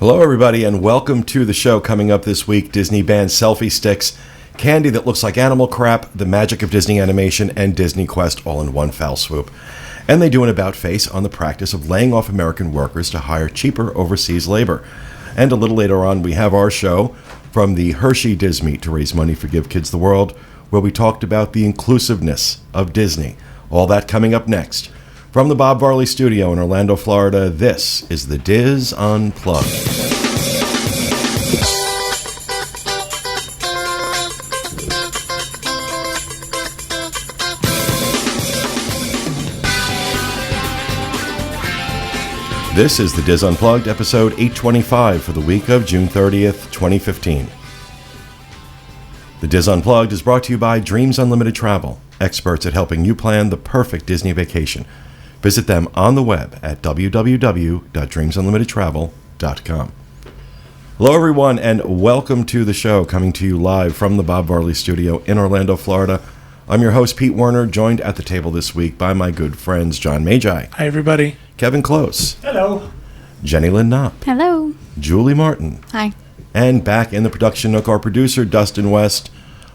Hello, everybody, and welcome to the show. Coming up this week, Disney bans selfie sticks, candy that looks like animal crap, the magic of Disney animation, and Disney Quest all in one foul swoop. And they do an about-face on the practice of laying off American workers to hire cheaper overseas labor. And a little later on, we have our show from the Hershey Diz Meet to raise money for Give Kids the World, where we talked about the inclusiveness of Disney. All that coming up next. From the Bob Varley Studio in Orlando, Florida, this is the Diz Unplugged. This is the Diz Unplugged, episode 825 for the week of June 30th, 2015. The Diz Unplugged is brought to you by Dreams Unlimited Travel, experts at helping you plan the perfect Disney vacation. Visit them on the web at www.dreamsunlimitedtravel.com. Hello, everyone, and welcome to the show, coming to you live from the Bob Varley Studio in Orlando, Florida. I'm your host, Pete Werner, joined at the table this week by my good friends, John Magi. Hi, everybody. Kevin Close. Hello. Jenny Lynn Knopp. Hello. Julie Martin. Hi. And back in the production nook, our producer, Dustin West,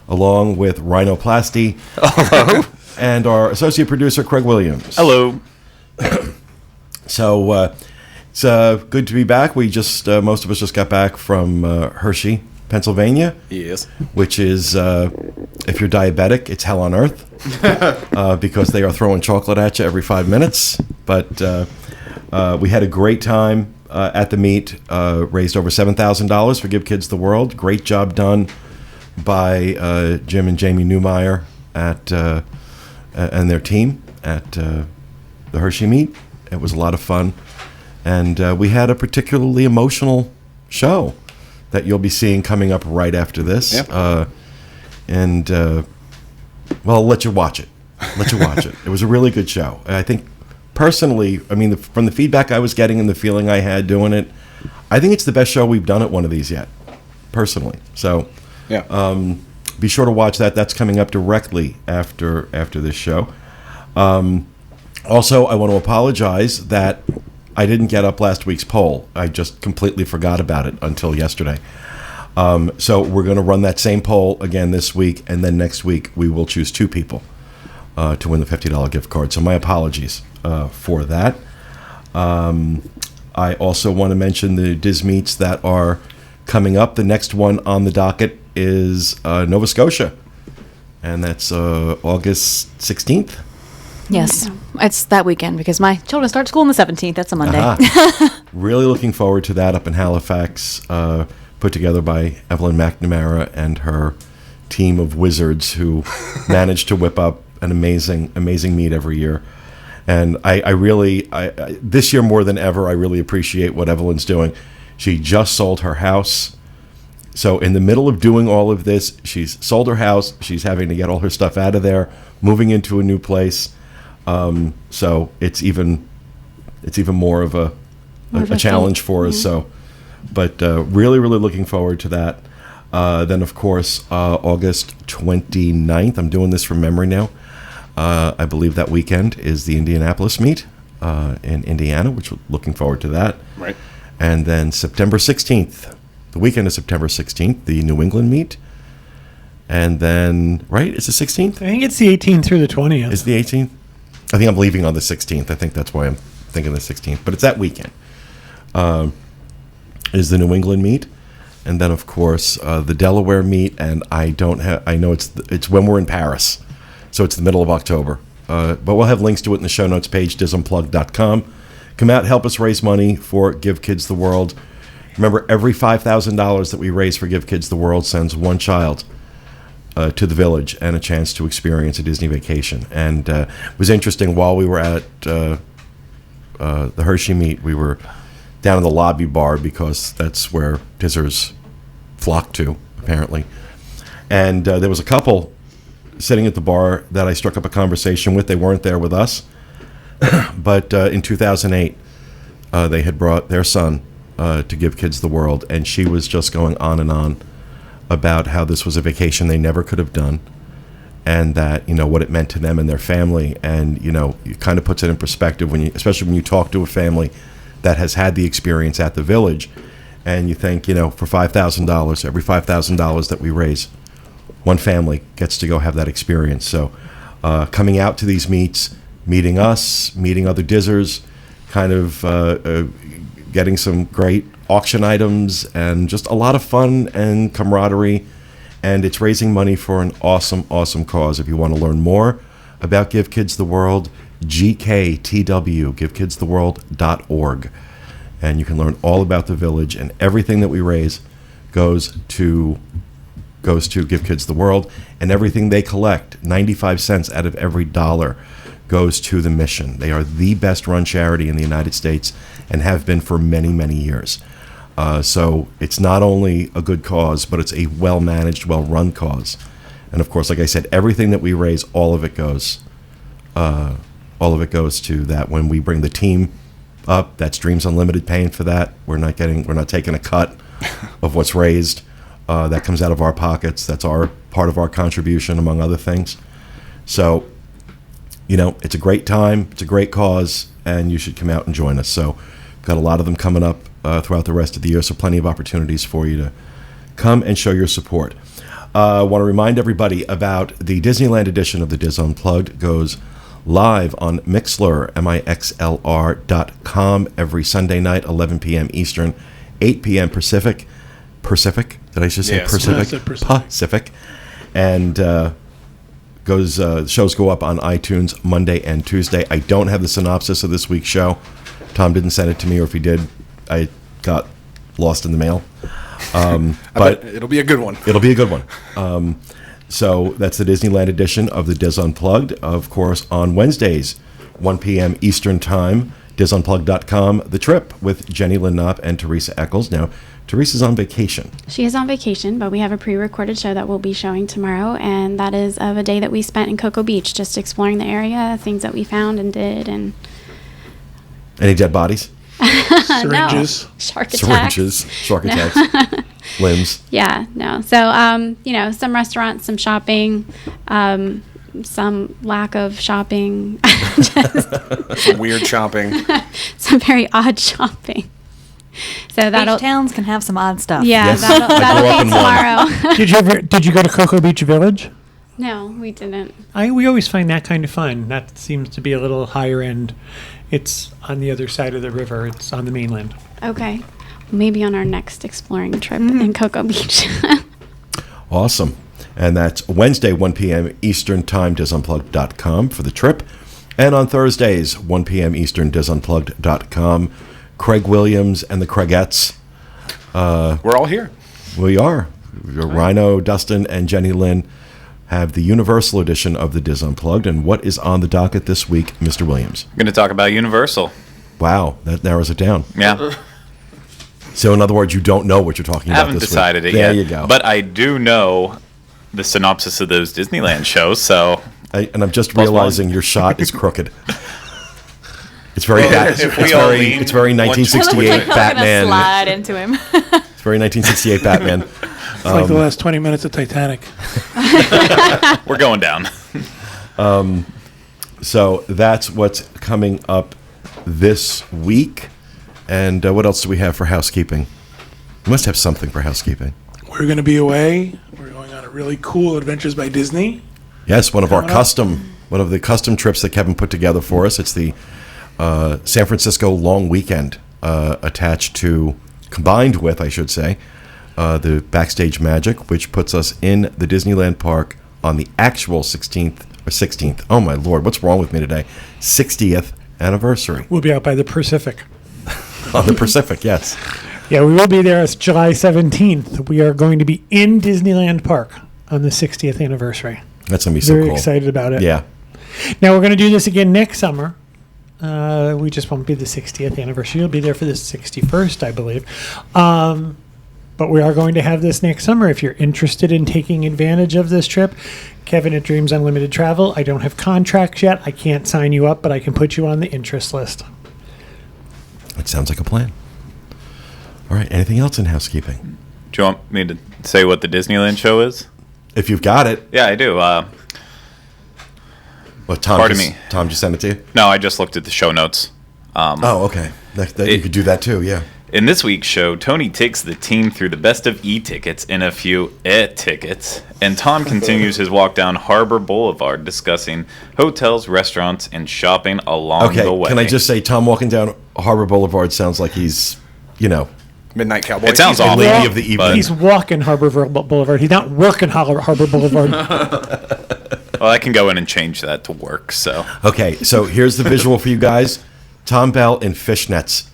along with Rhinoplasty. Hello. And our associate producer, Craig Williams. Hello. So it's good to be back. We just most of us just got back from Hershey, Pennsylvania. Yes. Which is, if you're diabetic, it's hell on earth because they are throwing chocolate at you every 5 minutes. But we had a great time at the meet. Raised over $7,000 for Give Kids the World. Great job done by Jim and Jamie Newmeyer and their team at the Hershey meet. It was a lot of fun, and we had a particularly emotional show that you'll be seeing coming up right after this. Yep. Well, I'll let you watch it. It was a really good show. I think personally, I mean, from the feedback I was getting and the feeling I had doing it, I think it's the best show we've done at one of these yet, personally. So Yeah. be sure to watch that. That's coming up directly after this show. Also, I want to apologize that I didn't get up last week's poll. I just completely forgot about it until yesterday. So we're going to run that same poll again this week, and then next week we will choose two people to win the $50 gift card. So my apologies for that. I also want to mention the Diz Meets that are coming up. The next one on the docket is Nova Scotia, and that's August 16th. Yes, it's that weekend because my children start school on the 17th. That's a Monday. Really looking forward to that up in Halifax, put together by Evelyn McNamara and her team of wizards who manage to whip up an amazing meet every year. And I really, this year more than ever, I really appreciate what Evelyn's doing. She just sold her house. So in the middle of doing all of this, she's sold her house. She's having to get all her stuff out of there, moving into a new place. So it's even more of a challenge for us. So, but really looking forward to that. Then of course August 29th. I'm doing this from memory now. I believe that weekend is the Indianapolis meet in Indiana, which we're looking forward to that. Right. And then September 16th, the weekend of September 16th, the New England meet. And then, right, it's the 16th? I think it's the 18th through the 20th. Is the 18th? I think I'm leaving on the 16th. I think that's why I'm thinking the 16th. But it's that weekend. Is the New England meet. And then, of course, the Delaware meet. And I know it's when we're in Paris. So it's the middle of October. But we'll have links to it in the show notes page, disunplugged.com. Come out, help us raise money for Give Kids the World. Remember, every $5,000 that we raise for Give Kids the World sends one child to the village and a chance to experience a Disney vacation. And it was interesting, while we were at the Hershey meet, we were down in the lobby bar because that's where Dizzers flock to, apparently. And there was a couple sitting at the bar that I struck up a conversation with. They weren't there with us. But in 2008, they had brought their son to Give Kids the World, and she was just going on and on about how this was a vacation they never could have done, and that, you know, what it meant to them and their family. And, you know, it kind of puts it in perspective when you, especially when you talk to a family that has had the experience at the village, and you think, for $5,000, every $5,000 that we raise, one family gets to go have that experience. So coming out to these meets, meeting us, meeting other Dizzers, kind of getting some great auction items, and just a lot of fun and camaraderie. And it's raising money for an awesome, awesome cause. If you want to learn more about Give Kids the World, GKTW, givekidstheworld.org. And you can learn all about the village, and everything that we raise goes to Give Kids the World, and everything they collect, 95 cents out of every dollar, goes to the mission. They are the best run charity in the United States and have been for many, many years. So it's not only a good cause, but it's a well-managed, well-run cause. And of course, like I said, everything that we raise, all of it goes to that. When we bring the team up, that's Dreams Unlimited paying for that. We're not taking a cut of what's raised. That comes out of our pockets. That's part of our contribution, among other things. So, it's a great time. It's a great cause, and you should come out and join us. So, got a lot of them coming up throughout the rest of the year, so plenty of opportunities for you to come and show your support. I want to remind everybody about the Disneyland edition of the Diz Unplugged. Goes live on Mixlr, mixlr.com, every Sunday night, 11 p.m. Eastern, 8 p.m. Pacific. Did I just say Yes. Pacific? No, I said Pacific. Pacific. And shows go up on iTunes Monday and Tuesday. I don't have the synopsis of this week's show. Tom didn't send it to me, or if he did, I got lost in the mail. But it'll be a good one. It'll be a good one. So that's the Disneyland edition of the Diz Unplugged. Of course, on Wednesdays, 1 p.m. Eastern Time, DizUnplugged.com, The Trip with Jenny Lynn Knopp and Teresa Eccles. Now, Teresa's on vacation. She is on vacation, but we have a pre-recorded show that we'll be showing tomorrow, and that is of a day that we spent in Cocoa Beach, just exploring the area, things that we found and did, and Any dead bodies? Syringes. no. Shark attacks. Syringes, shark attacks, limbs. Yeah, no. So, some restaurants, some shopping, some lack of shopping, Some weird shopping. some very odd shopping. So that'll Beach towns can have some odd stuff. yeah, Yes. that'll, I grew up that'll in be one. tomorrow. Did you go to Cocoa Beach Village? No, we didn't. We always find that kind of fun. That seems to be a little higher end. It's on the other side of the river. It's on the mainland. Okay, maybe on our next exploring trip in Cocoa Beach. Awesome. And that's Wednesday, 1 p.m. Eastern Time, DizUnplugged.com for The Trip. And on Thursdays, 1 p.m. Eastern, DizUnplugged.com. Craig Williams and the Craigettes. We're all here. We are. Rhino, Dustin, and Jenny Lynn have the Universal edition of the Diz Unplugged. And what is on the docket this week, Mr. Williams? I'm going to talk about Universal. Wow, that narrows it down. Yeah. So, in other words, you don't know what you're talking I about haven't this decided week. it There yet. you go. But I do know the synopsis of those Disneyland shows, so And I'm just Plus realizing one. your shot is crooked. It's very bad. if we all lean It's very one- 1968 We're gonna Batman. slide into him. It's very 1968 Batman. It's like the last 20 minutes of Titanic. we're going down. So that's what's coming up this week. And what else do we have for housekeeping? We must have something for housekeeping. We're going to be away. We're going on a really cool Adventures by Disney. Yes, one of the Coming up. custom trips that Kevin put together for us. It's the San Francisco long weekend combined with, I should say, the Backstage Magic, which puts us in the Disneyland park on the actual 16th. Oh my Lord, what's wrong with me today? 60th anniversary We'll be out by the Pacific. on the Pacific. Yes. Yeah, we will be there. It's July 17th. We are going to be in Disneyland Park on the 60th anniversary. That's gonna be so Very cool. excited about it. Yeah. Now, we're going to do this again next summer. We just won't be the 60th anniversary. You'll be there for the 61st, I believe. But we are going to have this next summer. If you're interested in taking advantage of this trip, Kevin at Dreams Unlimited Travel. I don't have contracts yet. I can't sign you up, but I can put you on the interest list. It sounds like a plan. All right. Anything else in housekeeping? Do you want me to say what the Disneyland show is? If you've got it. Yeah, I do. Well, Tom Pardon just, me. Tom just sent it to you? No, I just looked at the show notes. Oh, okay. That you could do that too, yeah. In this week's show, Tony takes the team through the best of e-tickets and a few tickets, and Tom continues his walk down Harbor Boulevard discussing hotels, restaurants, and shopping along the way. Can I just say, Tom walking down Harbor Boulevard sounds like he's, Midnight Cowboy. It sounds season. awful. lady of the evening. He's walking Harbor Boulevard. He's not working Harbor Boulevard. Well, I can go in and change that to work, so. Okay, so here's the visual for you guys. Tom Bell in fishnets.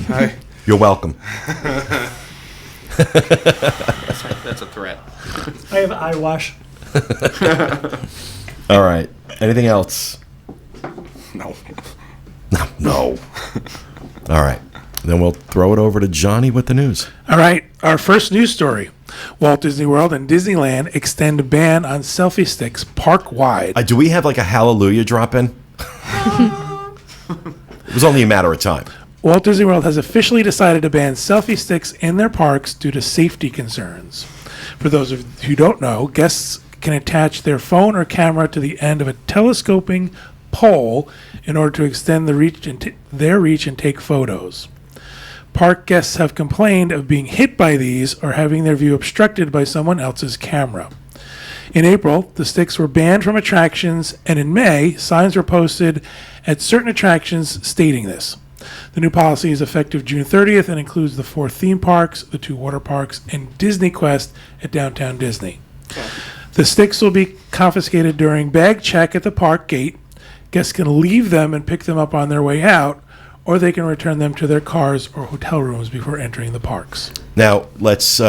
Hi. You're welcome. That's a threat. I have eye wash. All right. Anything else? No. No. All right. Then we'll throw it over to Johnny with the news. All right, our first news story. Walt Disney World and Disneyland extend a ban on selfie sticks park-wide. Do we have like a hallelujah drop in? It was only a matter of time. Walt Disney World has officially decided to ban selfie sticks in their parks due to safety concerns. For those of you who don't know, guests can attach their phone or camera to the end of a telescoping pole in order to extend their reach and take photos. Park guests have complained of being hit by these or having their view obstructed by someone else's camera. In April, the sticks were banned from attractions, and in May, signs were posted at certain attractions stating this. The new policy is effective June 30th and includes the 4 theme parks, the 2 water parks, and Disney Quest at Downtown Disney. The sticks will be confiscated during bag check at the park gate. Guests can leave them and pick them up on their way out, or they can return them to their cars or hotel rooms before entering the parks. Now, let's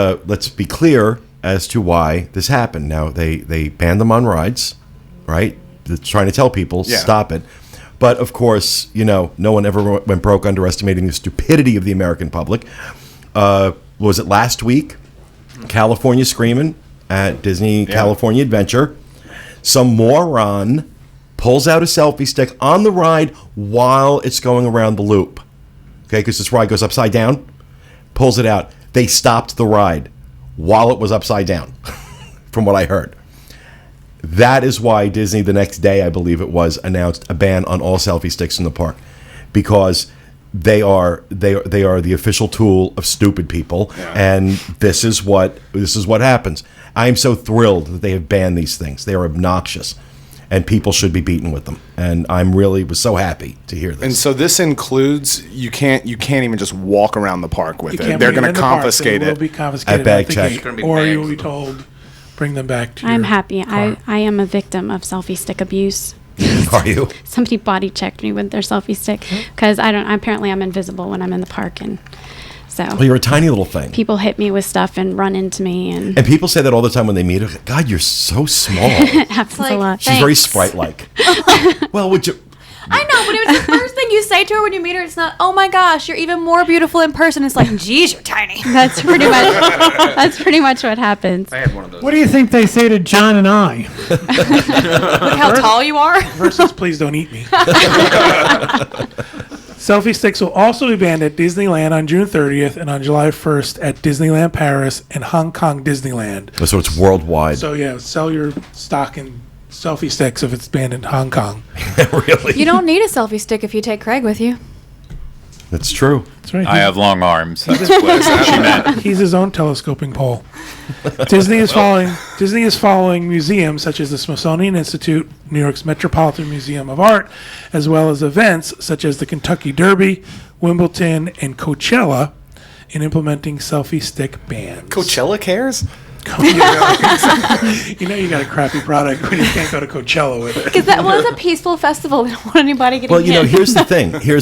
be clear as to why this happened. Now, they banned them on rides, right? They're trying to tell people, stop it. But, of course, no one ever went broke underestimating the stupidity of the American public. Was it last week? California Screamin' at Disney California Adventure. Some moron pulls out a selfie stick on the ride while it's going around the loop. Okay, because this ride goes upside down. Pulls it out. They stopped the ride while it was upside down, from what I heard. That is why Disney, the next day, I believe it was, announced a ban on all selfie sticks in the park, because they are the official tool of stupid people, and this is what happens. I am so thrilled that they have banned these things. They are obnoxious, and people should be beaten with them. And I'm was so happy to hear this. And so this includes you can't even just walk around the park with You it. can't They're bring going them to in the park. confiscate They will it. be confiscated At bag the check. gate, It's gonna be or you bags. will be told, bring them back to I'm your happy. car. I am a victim of selfie stick abuse. Are you? Somebody body checked me with their selfie stick because apparently I'm invisible when I'm in the park, and so Well, you're a tiny little thing. people hit me with stuff and run into me, and And people say that all the time when they meet her. God, you're so small. it happens like- a lot. She's very Thanks. sprite-like. Well, would you? I know, but it was the first thing you say to her when you meet her. It's not, oh my gosh, you're even more beautiful in person. It's like, geez, you're tiny. That's pretty much what happens. I had one of those. What do you think they say to John and I? Look how tall you are. Versus please don't eat me. Selfie sticks will also be banned at Disneyland on June 30th and on July 1st at Disneyland Paris and Hong Kong Disneyland. So it's worldwide. So yeah, sell your stock in selfie sticks if it's banned in Hong Kong. Really? You don't need a selfie stick if you take Craig with you. That's true. That's right. I have long arms. That's what she meant. He's his own telescoping pole. Disney is following museums such as the Smithsonian Institute, New York's Metropolitan Museum of Art, as well as events such as the Kentucky Derby, Wimbledon, and Coachella in implementing selfie stick bans. Coachella cares? You know you got a crappy product when you can't go to Coachella with it. Because that was a peaceful festival. We don't want anybody getting Well, hit. here's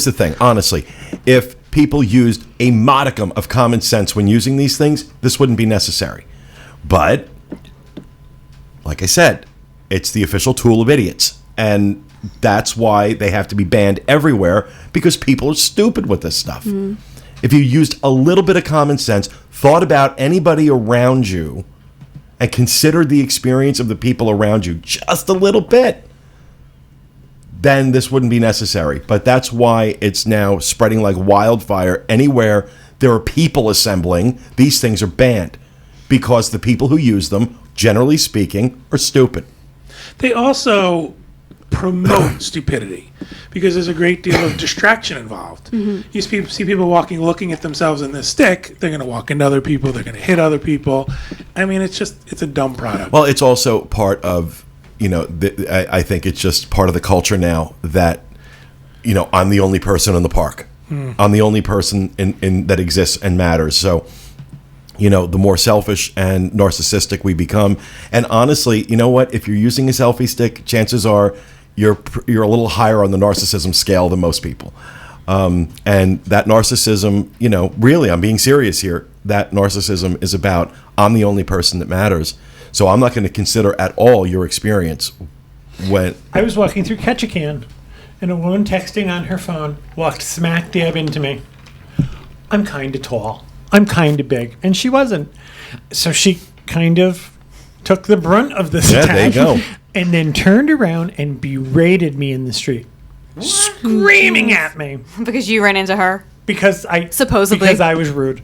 the thing. Honestly, if people used a modicum of common sense when using these things, this wouldn't be necessary. But, like I said, it's the official tool of idiots. And that's why they have to be banned everywhere, because people are stupid with this stuff. If you used a little bit of common sense, thought about anybody around you, and considered the experience of the people around you just a little bit, then this wouldn't be necessary. But that's why it's now spreading like wildfire. Anywhere there are people assembling, these things are banned, because the people who use them, generally speaking, are stupid. They also promote stupidity because there's a great deal of distraction involved. You see people walking, looking at themselves in this stick. They're going to walk into other people. They're going to hit other people. I mean, it's a dumb product. Well, it's also part of, I think it's just part of the culture now that, I'm the only person in the park. I'm the only person in that exists and matters. So, the more selfish and narcissistic we become. And honestly, you know what? If you're using a selfie stick, chances are you're a little higher on the narcissism scale than most people. And that narcissism, really, I'm being serious here. That narcissism is about, I'm the only person that matters. So I'm not going to consider at all your experience when... I was walking through Ketchikan, and a woman texting on her phone walked smack dab into me. I'm kind of tall. I'm kind of big. And she wasn't. So she kind of took the brunt of this attack. There you go. And then turned around and berated me in the street. Screaming at me. Because you ran into her. Because I was rude.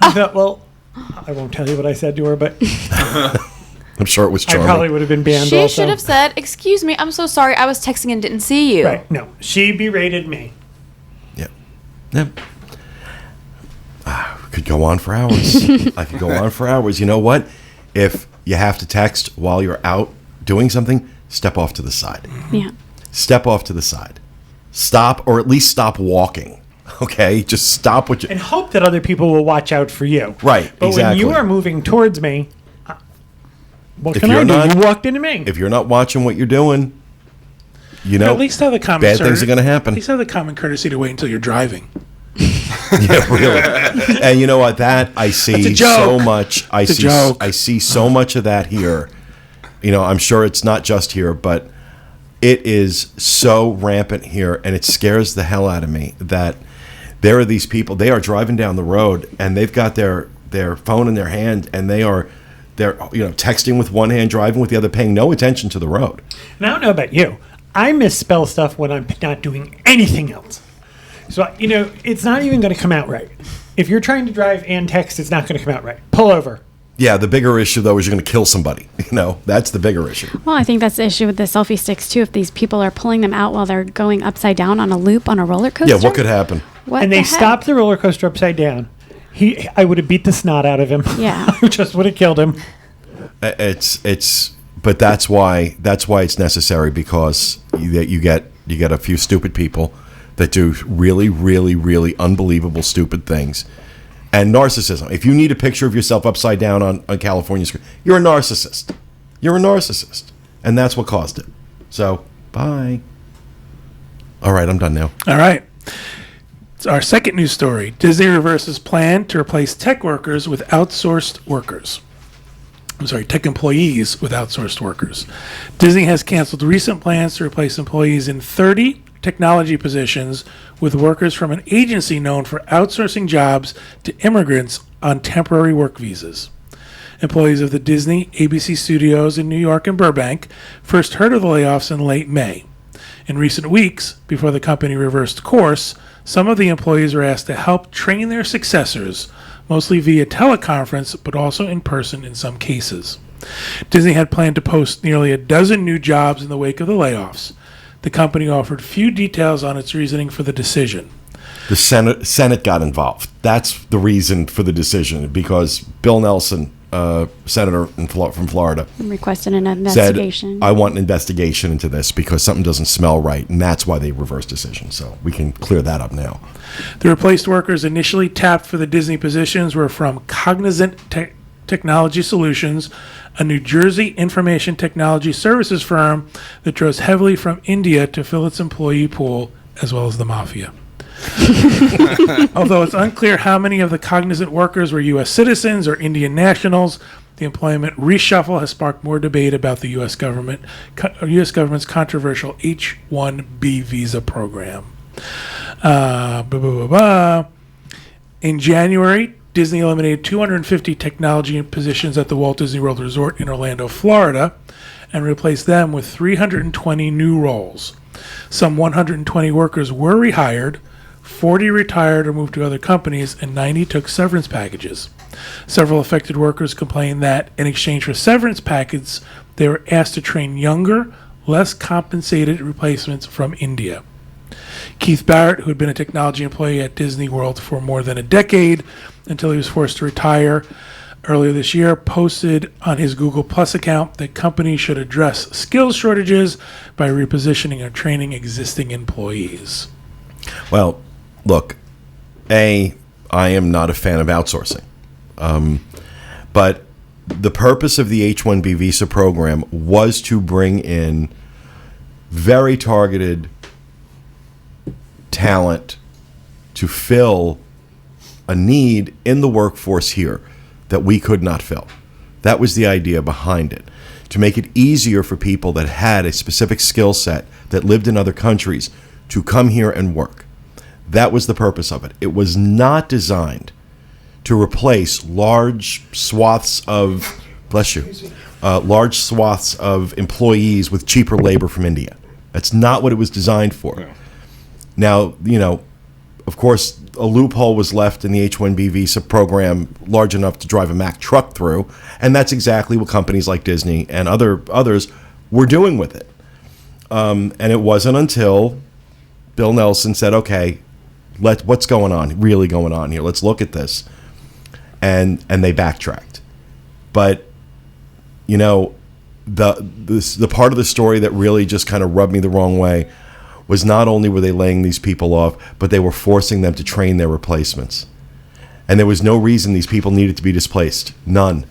I thought, well, I won't tell you what I said to her, but I'm sure it was charming. I probably would have been banned She also. should have said, "Excuse me, I'm so sorry. I was texting and didn't see you." Right. No, she berated me. Yeah. Could go on for hours. I could go on for hours. You know what? If you have to text while you're out doing something, step off to the side. Yeah. Step off to the side. Stop, or at least stop walking. Okay? Just stop what you... And hope that other people will watch out for you. Right, But exactly. when you are moving towards me, what If can I you're do? not- You walked into me. If you're not watching what you're doing, At least have the common bad things are going to happen. At least have the common courtesy to wait until you're driving. Yeah, really. And you know what? That I see It's a joke. so much. It's a joke. I see so much of that here. I'm sure it's not just here, but it is so rampant here, and it scares the hell out of me that there are these people. They are driving down the road, and they've got their phone in their hand, and they're texting with one hand, driving with the other, paying no attention to the road. And I don't know about you. I misspell stuff when I'm not doing anything else. So, it's not even going to come out right. If you're trying to drive and text, it's not going to come out right. Pull over. Yeah, the bigger issue, though, is you're going to kill somebody. That's the bigger issue. Well, I think that's the issue with the selfie sticks, too. If these people are pulling them out while they're going upside down on a loop on a roller coaster. Yeah, what could happen? What And the they heck? stopped the roller coaster upside down. I would have beat the snot out of him. Yeah. I just would have killed him. But that's why it's necessary, because you get a few stupid people that do really, really, really unbelievable stupid things. And narcissism. If you need a picture of yourself upside down on California screen, you're a narcissist. You're a narcissist. And that's what caused it. So, bye. All right, I'm done now. All right. It's our second news story. Disney reverses plan to replace tech workers with outsourced workers. Tech employees with outsourced workers. Disney has canceled recent plans to replace employees in 30 technology positions with workers from an agency known for outsourcing jobs to immigrants on temporary work visas. Employees of the Disney ABC studios in New York and Burbank first heard of the layoffs in late May. In recent weeks, before the company reversed course, some of the employees were asked to help train their successors, mostly via teleconference, but also in person in some cases. Disney had planned to post nearly a dozen new jobs in the wake of the layoffs. The company offered few details on its reasoning for the decision. The Senate got involved. That's the reason for the decision, because Bill Nelson, senator from Florida, Requested an said, investigation. I want an investigation into this because something doesn't smell right, and that's why they reversed decision. So we can clear that up now. The replaced workers initially tapped for the Disney positions were from Cognizant Technology Solutions, a New Jersey information technology services firm that draws heavily from India to fill its employee pool, as well as the mafia. Although it's unclear how many of the Cognizant workers were U.S. citizens or Indian nationals, the employment reshuffle has sparked more debate about the U.S. government's controversial H-1B visa program. In January, Disney eliminated 250 technology positions at the Walt Disney World Resort in Orlando, Florida, and replaced them with 320 new roles. Some 120 workers were rehired, 40 retired or moved to other companies, and 90 took severance packages. Several affected workers complained that, in exchange for severance packages, they were asked to train younger, less compensated replacements from India. Keith Barrett, who had been a technology employee at Disney World for more than a decade until he was forced to retire earlier this year, posted on his Google Plus account that companies should address skills shortages by repositioning or training existing employees. Well, look, I am not a fan of outsourcing. But the purpose of the H-1B visa program was to bring in very targeted talent to fill a need in the workforce here that we could not fill. That was the idea behind it, to make it easier for people that had a specific skill set that lived in other countries to come here and work. That was the purpose of it. It was not designed to replace large swaths of, large swaths of employees with cheaper labor from India. That's not what it was designed for. Yeah. Now, of course, a loophole was left in the H-1B visa program large enough to drive a Mack truck through, and that's exactly what companies like Disney and others were doing with it. And it wasn't until Bill Nelson said, okay, what's going on, really going on here? Let's look at this. And they backtracked. But, the part of the story that really just kind of rubbed me the wrong way was not only were they laying these people off, but they were forcing them to train their replacements. And there was no reason these people needed to be displaced. None.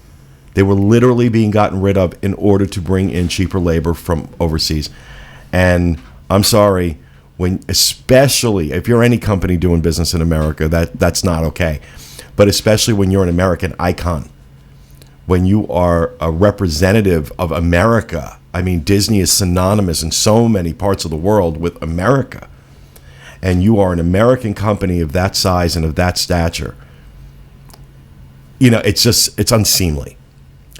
They were literally being gotten rid of in order to bring in cheaper labor from overseas. And I'm sorry, especially if you're any company doing business in America, that's not okay. But especially when you're an American icon, when you are a representative of America. I mean, Disney is synonymous in so many parts of the world with America. And you are an American company of that size and of that stature. It's unseemly.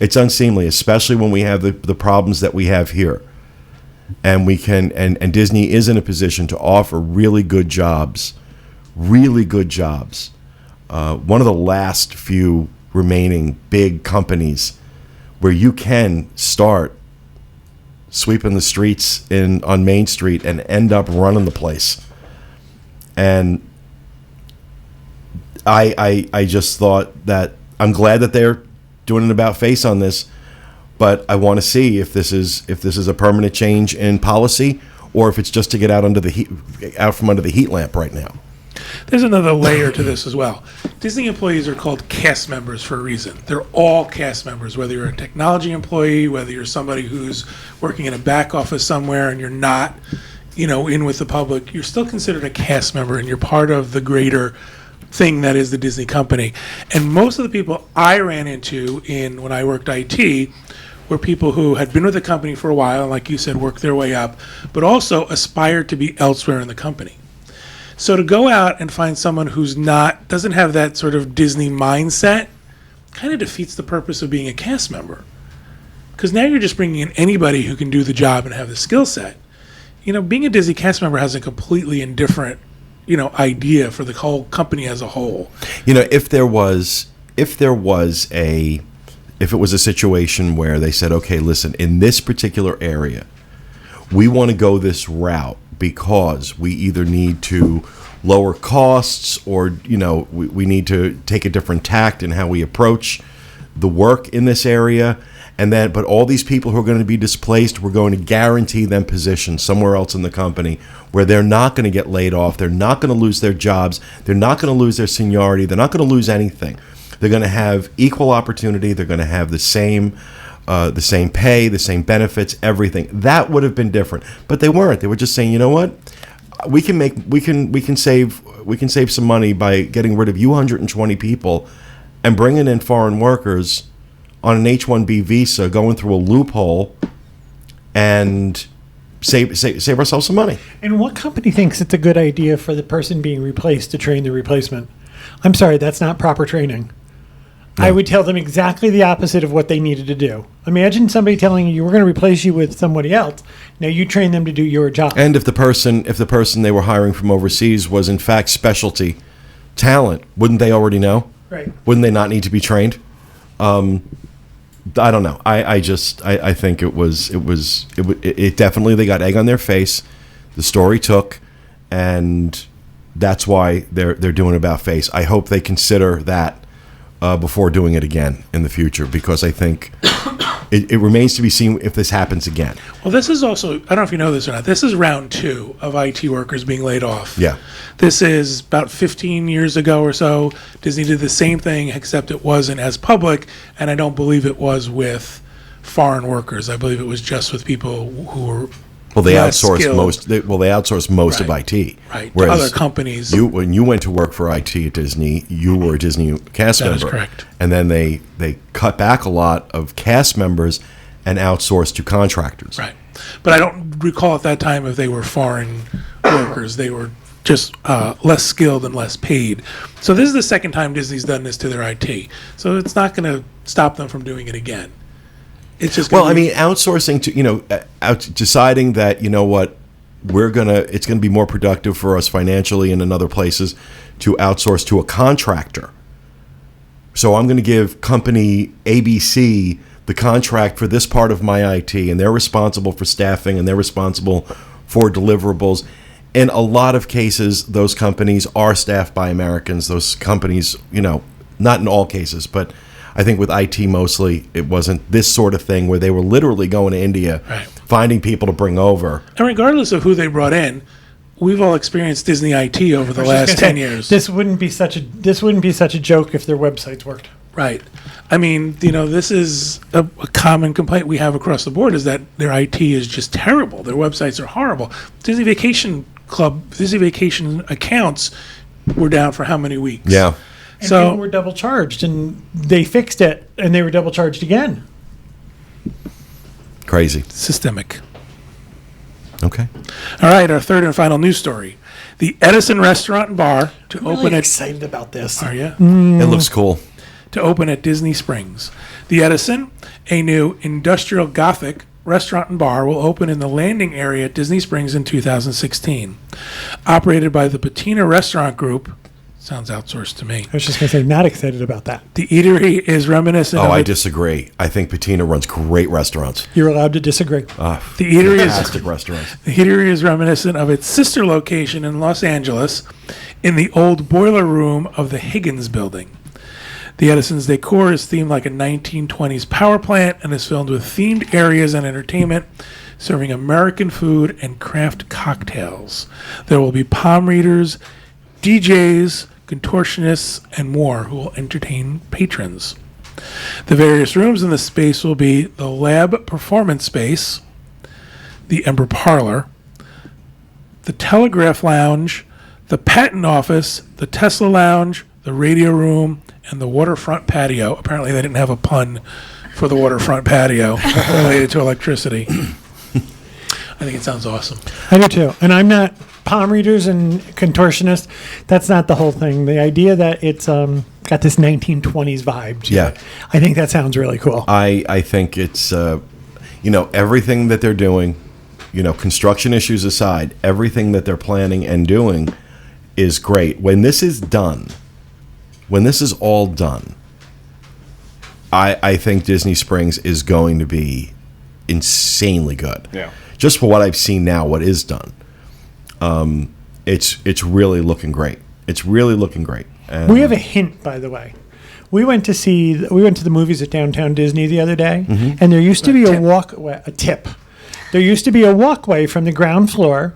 It's unseemly, especially when we have the problems that we have here. And we can, and Disney is in a position to offer really good jobs. One of the last few remaining big companies where you can start sweeping the streets on Main Street and end up running the place. And I just thought that I'm glad that they're doing an about face on this, but I want to see if this is a permanent change in policy or if it's just to get out from under the heat lamp right now. There's another layer to this as well. Disney employees are called cast members for a reason. They're all cast members, whether you're a technology employee, whether you're somebody who's working in a back office somewhere and you're not, in with the public, you're still considered a cast member and you're part of the greater thing that is the Disney company. And most of the people I ran into when I worked IT were people who had been with the company for a while and, like you said, worked their way up, but also aspired to be elsewhere in the company. So to go out and find someone who's doesn't have that sort of Disney mindset kind of defeats the purpose of being a cast member. Because now you're just bringing in anybody who can do the job and have the skill set. Being a Disney cast member has a completely indifferent, idea for the whole company as a whole. If it was a situation where they said, okay, listen, in this particular area, we want to go this route because we either need to lower costs or, we need to take a different tact in how we approach the work in this area. But all these people who are going to be displaced, we're going to guarantee them positions somewhere else in the company where they're not going to get laid off. They're not going to lose their jobs. They're not going to lose their seniority. They're not going to lose anything. They're going to have equal opportunity. They're going to have the same pay, the same benefits, everything. That would have been different, but they weren't. They were just saying, you know what, we can save some money by getting rid of 120 people and bringing in foreign workers on an H-1B visa, going through a loophole, and save ourselves some money. And what company thinks it's a good idea for the person being replaced to train the replacement? I'm sorry, that's not proper training. No. I would tell them exactly the opposite of what they needed to do. Imagine somebody telling you we're going to replace you with somebody else. Now you train them to do your job. And if the person they were hiring from overseas was in fact specialty talent, wouldn't they already know? Right. Wouldn't they not need to be trained? I don't know. I think it definitely, they got egg on their face. The story took, and that's why they're doing about face. I hope they consider that before doing it again in the future, because I think it remains to be seen if this happens again. Well, this is also, I don't know if you know this or not, this is round 2 of IT workers being laid off. Yeah. This is about 15 years ago or so. Disney did the same thing, except it wasn't as public, and I don't believe it was with foreign workers. I believe it was just with people who were Well, they less outsourced skilled. they outsourced most Right. of IT. Right. Whereas Other companies. when you went to work for IT at Disney, you were a Disney cast That is member. correct. And then they cut back a lot of cast members and outsourced to contractors. Right. But I don't recall at that time if they were foreign workers. They were just less skilled and less paid. So this is the second time Disney's done this to their IT. So it's not going to stop them from doing it again. It's just Well, I mean, outsourcing to deciding that, you know what, it's gonna be more productive for us financially and in other places to outsource to a contractor. So I'm going to give company ABC the contract for this part of my IT, and they're responsible for staffing, and they're responsible for deliverables. In a lot of cases, those companies are staffed by Americans. Those companies, not in all cases, but I think with IT mostly, it wasn't this sort of thing where they were literally going to India, Right. finding people to bring over. And regardless of who they brought in, we've all experienced Disney IT over the last 10 years. This wouldn't be such a joke if their websites worked. Right. I mean, this is a common complaint we have across the board, is that their IT is just terrible. Their websites are horrible. Disney Vacation accounts were down for how many weeks? Yeah. And So- people were double charged, and they fixed it, and they were double charged again. Crazy. Systemic. Okay. All right, our third and final news story. The Edison restaurant and bar to I'm open really at excited about this. Are you? It looks cool. To open at Disney Springs. The Edison, a new industrial Gothic restaurant and bar, will open in the landing area at Disney Springs in 2016. Operated by the Patina Restaurant Group. Sounds outsourced to me. I was just going to say, not excited about that. The eatery is reminiscent Oh, of I it- disagree. I think Patina runs great restaurants. You're allowed to disagree. the eatery is Fantastic restaurants. The eatery is reminiscent of its sister location in Los Angeles in the old boiler room of the Higgins building. The Edison's decor is themed like a 1920s power plant and is filled with themed areas and entertainment, serving American food and craft cocktails. There will be palm readers, DJs, contortionists, and more who will entertain patrons. The various rooms in the space will be the Lab Performance Space, the Ember Parlor, the Telegraph Lounge, the Patent Office, the Tesla Lounge, the Radio Room, and the Waterfront Patio. Apparently they didn't have a pun for the Waterfront Patio related to electricity. I think it sounds awesome. I do too. And I'm not palm readers and contortionists. That's not the whole thing. The idea that it's got this 1920s vibe to Yeah. it. I think that sounds really cool. I think it's, everything that they're doing, construction issues aside, everything that they're planning and doing is great. When this is done, when this is all done, I think Disney Springs is going to be insanely good. Yeah. Just for what I've seen now, what is done, it's really looking great. It's really looking great. And We have a hint, by the way. We went to the movies at Downtown Disney the other day, and there used to be a tip. There used to be a walkway from the ground floor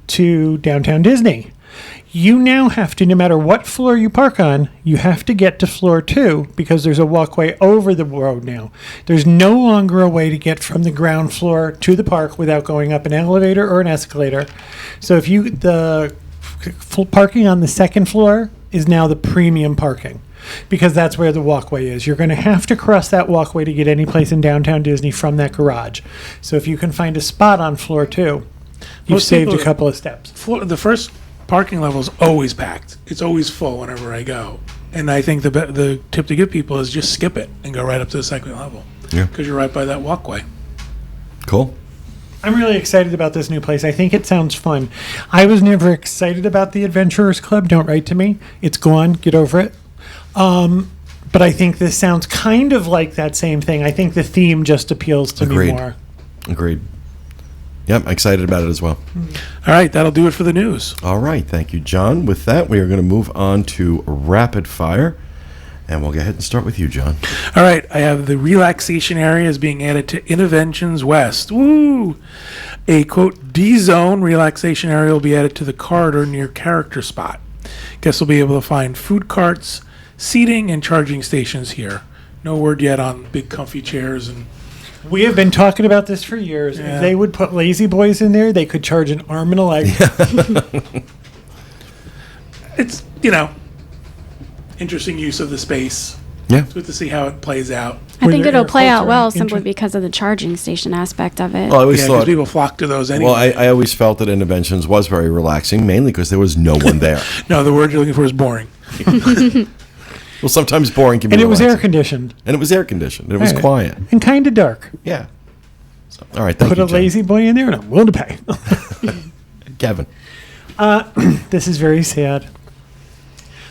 to Downtown Disney. You now have to, no matter what floor you park on, you have to get to floor 2 because there's a walkway over the road now. There's no longer a way to get from the ground floor to the park without going up an elevator or an escalator. So the parking on the second floor is now the premium parking because that's where the walkway is. You're going to have to cross that walkway to get any place in Downtown Disney from that garage. So if you can find a spot on floor 2, you've Most saved a people- couple of steps. The first parking level is always packed. It's always full whenever I go. And I think the tip to give people is just skip it and go right up to the second level. Yeah. Because you're right by that walkway. cool. I'm really excited about this new place. I think it sounds fun. I was never excited about the Adventurers Club. Don't write to me. It's gone. Get over it. But I think this sounds kind of like that same thing. I think the theme just appeals to me Agreed. more. Agreed. Yep, I'm excited about it as well. All right, that'll do it for the news. All right, thank you, John. With that, we are going to move on to Rapid Fire, and we'll go ahead and start with you, John. All right, I have the relaxation area is being added to Innoventions West. Woo! A, quote, D-zone relaxation area will be added to the corridor near character spot. Guests will be able to find food carts, seating, and charging stations here. No word yet on big comfy chairs. And We have been talking about this for years. Yeah. If they would put lazy boys in there, they could charge an arm and a leg. it's, interesting use of the space. Yeah. It's good to see how it plays out. I think Were there it'll play out culture well and simply interest? because of the charging station aspect of it. Well, I always Yeah, because thought. people flock to those anyway. Well, I always felt that Innoventions was very relaxing, mainly because there was no one there. No, the word you're looking for is boring. Well, sometimes boring can be And it was air relaxing. conditioned. And it was air conditioned. It was Right. quiet. And kind of dark. Yeah. So, all right, thank Put you, a John. lazy boy in there and I'm willing to pay. Kevin. This is very sad.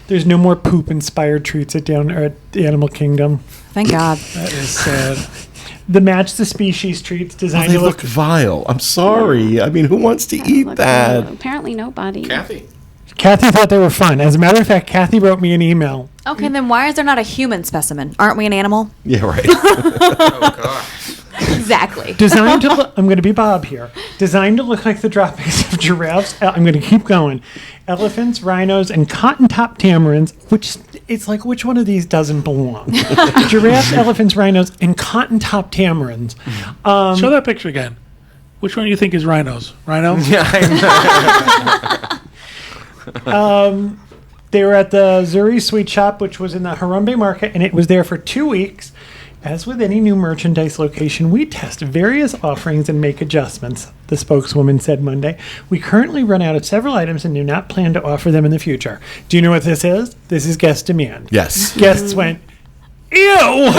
There's no more poop-inspired treats at the Animal Kingdom. Thank God. That is sad. The Match the Species treats Oh, designed they to look vile. I'm sorry. I mean, who wants to eat Look, that? apparently nobody. Kathy. Kathy thought they were fun. As a matter of fact, Kathy wrote me an email. Okay, then why is there not a human specimen? Aren't we an animal? Yeah, right. Oh, gosh. Exactly. Designed to look, I'm going to be Bob here. Designed to look like the droppings of giraffes. I'm going to keep going. Elephants, rhinos, and cotton-top tamarins, which it's like, which one of these doesn't belong? Giraffes, elephants, rhinos, and cotton-top tamarins. Show that picture again. Which one do you think is rhinos? Rhino? Yeah, I know. They were at the Zuri Sweet Shop, which was in the Harambe Market, and it was there for 2 weeks. As with any new merchandise location, we test various offerings and make adjustments, the spokeswoman said Monday. We currently run out of several items and do not plan to offer them in the future. Do you know what this is? This is guest demand. Yes. Guests went, ew!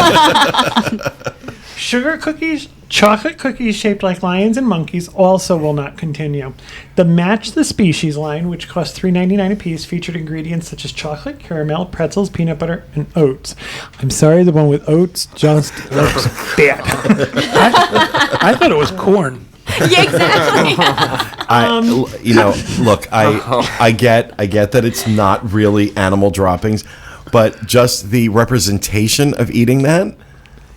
Sugar cookies, chocolate cookies shaped like lions and monkeys also will not continue. The Match the Species line, which cost $3.99 a piece, featured ingredients such as chocolate, caramel, pretzels, peanut butter, and oats. I'm sorry, the one with oats just looks bad. I thought it was corn. Yeah, exactly. Look, I get that it's not really animal droppings, but just the representation of eating that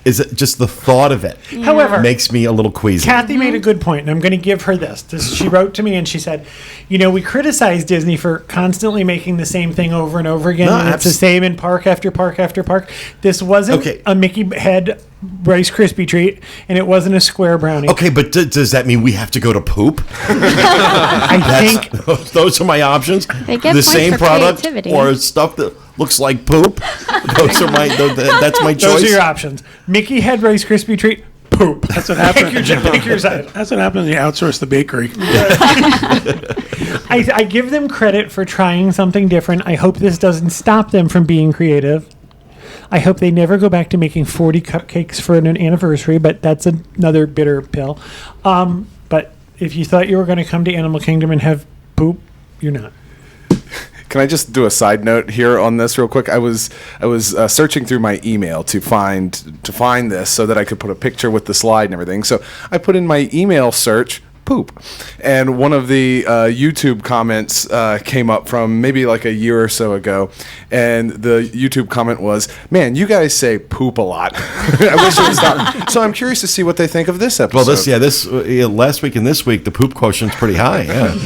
is just the thought of it However, makes me a little queasy. Kathy made a good point, and I'm going to give her this. She wrote to me and she said, we criticize Disney for constantly making the same thing over and over again. No, And it's the same in park after park after park. This wasn't Okay. a Mickey head Rice Krispie treat, and it wasn't a square brownie. Okay, but does that mean we have to go to poop? I think Those are my options. They get the points same for product creativity. or stuff that looks like poop. That's my choice. those are your options. Mickey head Rice Krispie treat, poop. That's what happened. Pick your side. That's what happens when you outsource the bakery. I give them credit for trying something different. I hope this doesn't stop them from being creative. I hope they never go back to making 40 cupcakes for an anniversary, but that's another bitter pill. But if you thought you were going to come to Animal Kingdom and have poop, you're not. Can I just do a side note here on this real quick? I was searching through my email to find this so that I could put a picture with the slide and everything. So I put in my email search poop, and one of the YouTube comments came up from maybe like a year or so ago, and the YouTube comment was, "Man, you guys say poop a lot." I wish it would stop. So I'm curious to see what they think of this episode. Well, last week and this week, the poop quotient's pretty high. Yeah.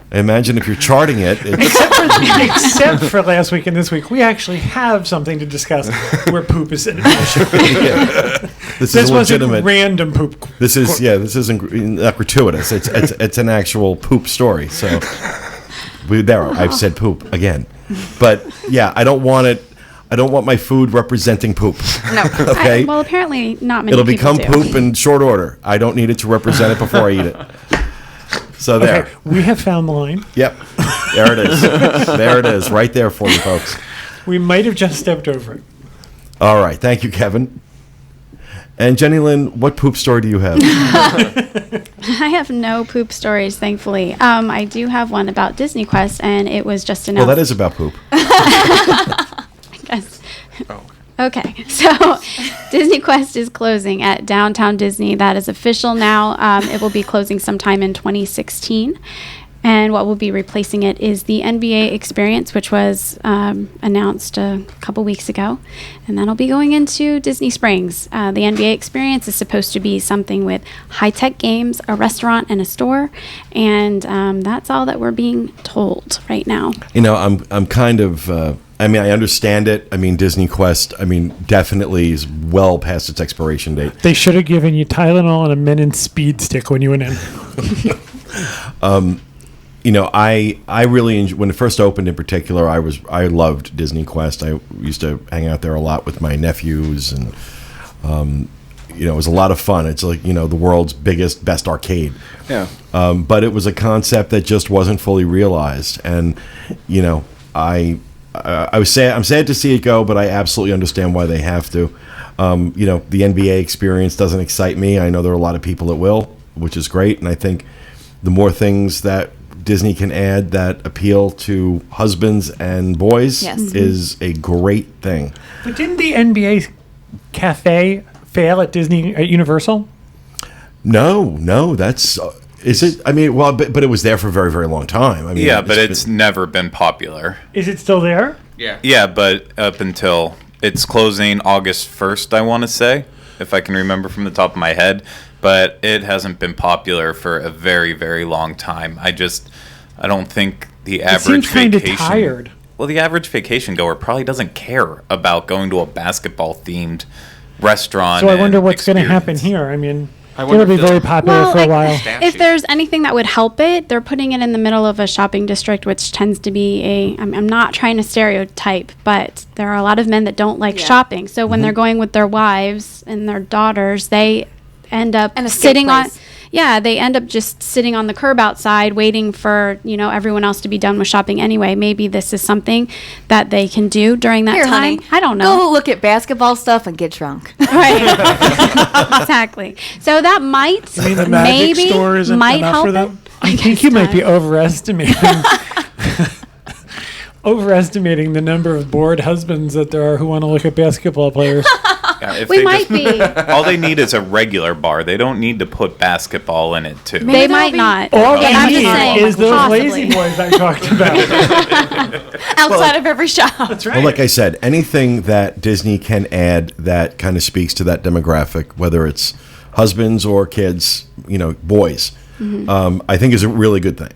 I imagine if you're charting it, Except for last week and this week, we actually have something to discuss where poop is an issue. this This is wasn't legitimate. random poop. This isn't gratuitous. It's an actual poop story. So I've said poop again, but yeah, I don't want it. I don't want my food representing poop. No. Okay, Well, apparently not many it'll people become do. poop in short order. I don't need it to represent it before I eat it. So there. Okay, we have found the line. Yep. There it is. There it is. Right there for you folks. We might have just stepped over it. All right. Thank you, Kevin. And Jenny Lynn, what poop story do you have? I have no poop stories, thankfully. I do have one about Disney Quest, and it was just announced. Well, that is about poop. I guess. Okay, so Disney Quest is closing at Downtown Disney. That is official now. It will be closing sometime in 2016. And what will be replacing it is the NBA experience, which was announced a couple weeks ago. And that'll be going into Disney Springs. The NBA experience is supposed to be something with high-tech games, a restaurant, and a store. And that's all that we're being told right now. You know, I'm kind of. I mean, I understand it. I mean, Disney Quest. I mean, definitely is well past its expiration date. They should have given you Tylenol and a Menin speed stick when you went in. You know, I really when it first opened in particular, I loved Disney Quest. I used to hang out there a lot with my nephews, and you know, it was a lot of fun. It's like, you know, the world's biggest, best arcade. Yeah. But it was a concept that just wasn't fully realized, and you know, I'm sad to see it go, but I absolutely understand why they have to. You know, the NBA experience doesn't excite me. I know there are a lot of people that will, which is great, and I think the more things that Disney can add that appeal to husbands and boys is a great thing. But didn't the NBA cafe fail at Universal? No, that's is it? I mean, well, but it was there for a very, very long time. I mean, Yeah, but it's never been popular. Is it still there? Yeah. Yeah, but up until it's closing August 1st, I want to say, if I can remember from the top of my head. But it hasn't been popular for a very, very long time. I don't think the average seems kinda vacation. tired. Well, the average vacation goer probably doesn't care about going to a basketball-themed restaurant. So I wonder and what's going to happen experience. here. I mean, I it'll wonder be if very they'll- popular for a while. If there's anything that would help it, they're putting it in the middle of a shopping district, which tends to be I'm not trying to stereotype, but there are a lot of men that don't like shopping. So when they're going with their wives and their daughters, they end up An escape sitting on place. they end up just sitting on the curb outside waiting for, you know, everyone else to be done with shopping anyway. Maybe this is something that they can do during that Here, time. honey, I don't know. Go look at basketball stuff and get drunk. Right. Exactly. So that might You mean the magic maybe store isn't might enough help for it. them? I think you might be overestimating the number of bored husbands that there are who want to look at basketball players. Yeah, if We they might be. All they need is a regular bar. They don't need to put basketball in it, too. They Maybe might they'll not. All But I'm they just need saying, is those possibly. lazy boys I talked about. Outside of every shop. That's right. Well, like I said, anything that Disney can add that kind of speaks to that demographic, whether it's husbands or kids, you know, boys, I think is a really good thing.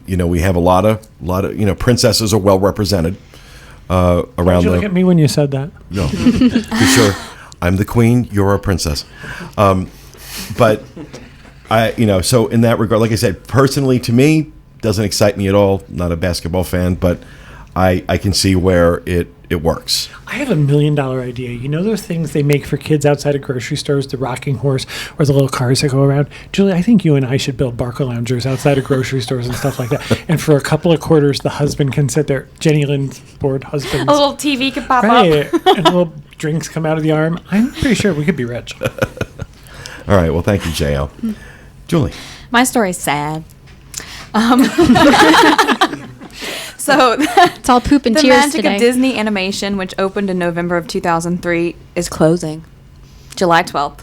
You know, we have a lot of, you know, princesses are well represented around Did you look at me when you said that? No, for sure. I'm the queen. You're a princess. But you know, so in that regard, like I said, personally, to me, doesn't excite me at all. Not a basketball fan, but I can see where it works. I have $1 million idea. You know those things they make for kids outside of grocery stores, the rocking horse or the little cars that go around? Julie, I think you and I should build Barca loungers outside of grocery stores and stuff like that. And for a couple of quarters, the husband can sit there. Jenny Lynn's bored husbands. A little TV could pop Right. up. And little drinks come out of the arm. I'm pretty sure we could be rich. All right. Well, thank you, Jo. Julie. My story's sad. So It's all poop and the tears magic today. of Disney Animation, which opened in November of 2003, is closing July 12th.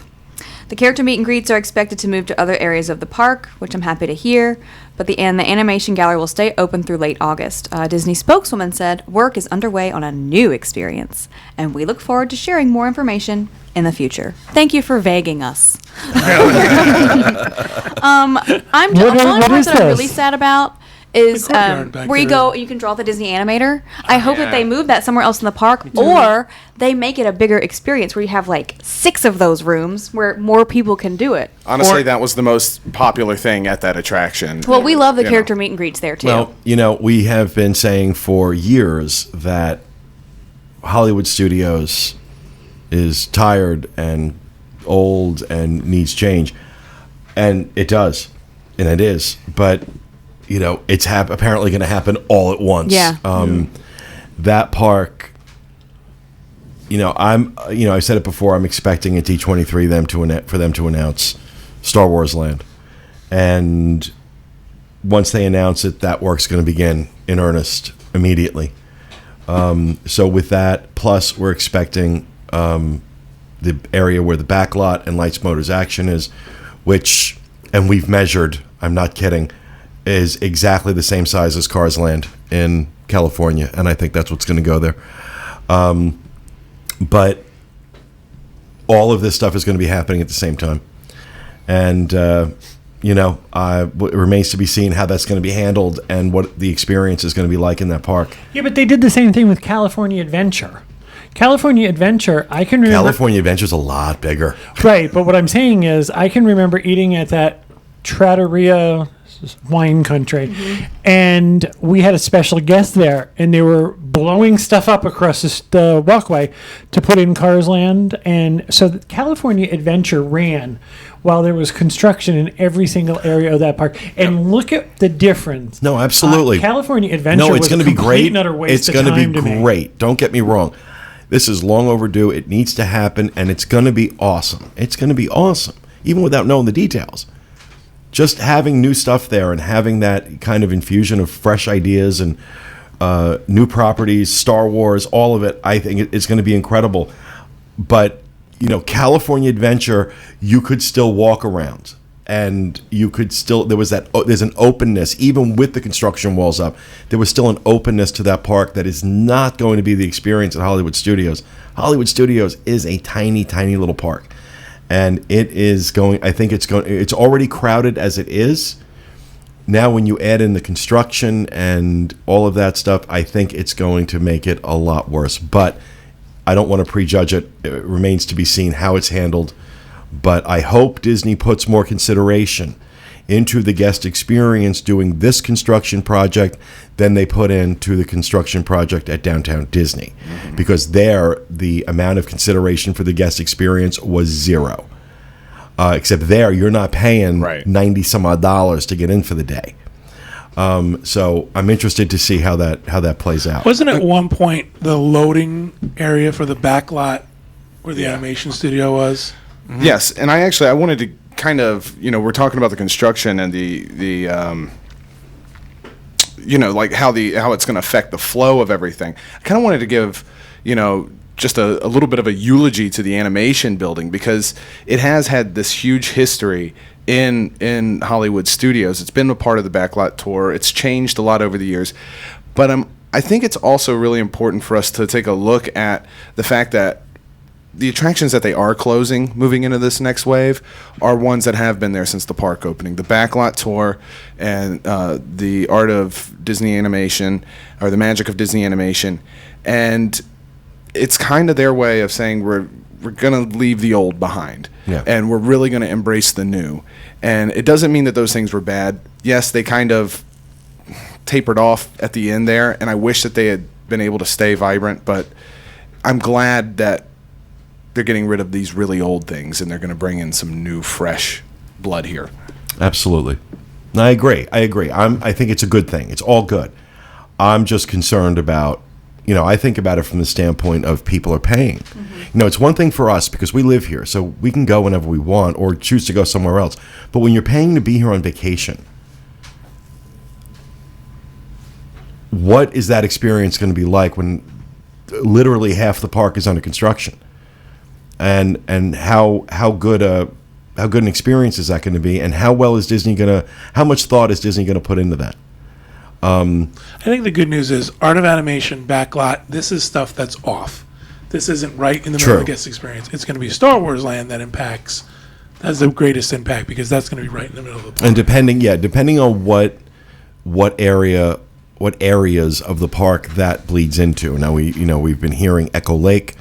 The character meet and greets are expected to move to other areas of the park, which I'm happy to hear, but the animation gallery will stay open through late August. Disney spokeswoman said work is underway on a new experience, and we look forward to sharing more information in the future. Thank you for vaguing us. I'm What the only is part that I'm really this? sad about is The courtyard back where you there. go, you can draw the Disney animator. I hope that yeah. they move that somewhere else in the park, or they make it a bigger experience where you have like 6 of those rooms where more people can do it. Honestly, that was the most popular thing at that attraction. Well, we love the You know. character meet and greets there too. Well, you know, we have been saying for years that Hollywood Studios is tired and old and needs change. And it does. And it is. But, you know, it's apparently going to happen all at once. Yeah. That park, you know, I said it before, I'm expecting at D23 for them to announce Star Wars Land. And once they announce it, that work's going to begin in earnest immediately. So with that, plus we're expecting the area where the backlot and Lights Motors Action is, which, and we've measured, I'm not kidding, is exactly the same size as Cars Land in California, and I think that's what's going to go there. But all of this stuff is going to be happening at the same time. And, it remains to be seen how that's going to be handled and what the experience is going to be like in that park. Yeah, but they did the same thing with California Adventure. California Adventure, I can remember... California Adventure's a lot bigger. Right, but what I'm saying is I can remember eating at that Trattoria wine country, and we had a special guest there, and they were blowing stuff up across the walkway to put in Cars Land. And so the California Adventure ran while there was construction in every single area of that park. And look at the difference. No, absolutely. California Adventure it's was going to be great. and utter waste It's going to be to me. great. Don't get me wrong. This is long overdue. It needs to happen, and it's going to be awesome. It's going to be awesome, even without knowing the details. Just having new stuff there and having that kind of infusion of fresh ideas and new properties, Star Wars, all of it, I think it's going to be incredible. But, California Adventure, you could still walk around. And you could still, there's an openness, even with the construction walls up, there was still an openness to that park that is not going to be the experience at Hollywood Studios. Hollywood Studios is a tiny, tiny little park. And it's already crowded as it is. Now, when you add in the construction and all of that stuff, I think it's going to make it a lot worse. But I don't want to prejudge it. It remains to be seen how it's handled. But I hope Disney puts more consideration into the guest experience doing this construction project than they put into the construction project at Downtown Disney. Because there, the amount of consideration for the guest experience was zero. Except there, you're not paying $90 some odd to get in for the day. So I'm interested to see how that plays out. Wasn't at one point the loading area for the back lot where the animation studio was? Yes, and I wanted to kind of, we're talking about the construction and the like how it's going to affect the flow of everything. I kind of wanted to give, just a little bit of a eulogy to the animation building, because it has had this huge history in Hollywood Studios. It's been a part of the Backlot Tour. It's changed a lot over the years. But I think it's also really important for us to take a look at the fact that the attractions that they are closing, moving into this next wave, are ones that have been there since the park opening. The Backlot Tour and the Art of Disney Animation, or the Magic of Disney Animation. And it's kind of their way of saying we're going to leave the old behind. Yeah. And we're really going to embrace the new. And it doesn't mean that those things were bad. Yes, they kind of tapered off at the end there, and I wish that they had been able to stay vibrant, but I'm glad that they're getting rid of these really old things and they're going to bring in some new, fresh blood here. Absolutely. No, I agree. I think it's a good thing. It's all good. I'm just concerned about, I think about it from the standpoint of people are paying. It's one thing for us because we live here, so we can go whenever we want or choose to go somewhere else. But when you're paying to be here on vacation, what is that experience going to be like when literally half the park is under construction? And how good an experience is that going to be, and how much thought is Disney going to put into that? I think the good news is Art of Animation, Backlot, this is stuff that's off. This isn't right in the middle of the guest experience. It's going to be Star Wars Land that has the greatest impact, because that's going to be right in the middle of the park. And depending on what areas of the park that bleeds into. Now we've been hearing Echo Lake.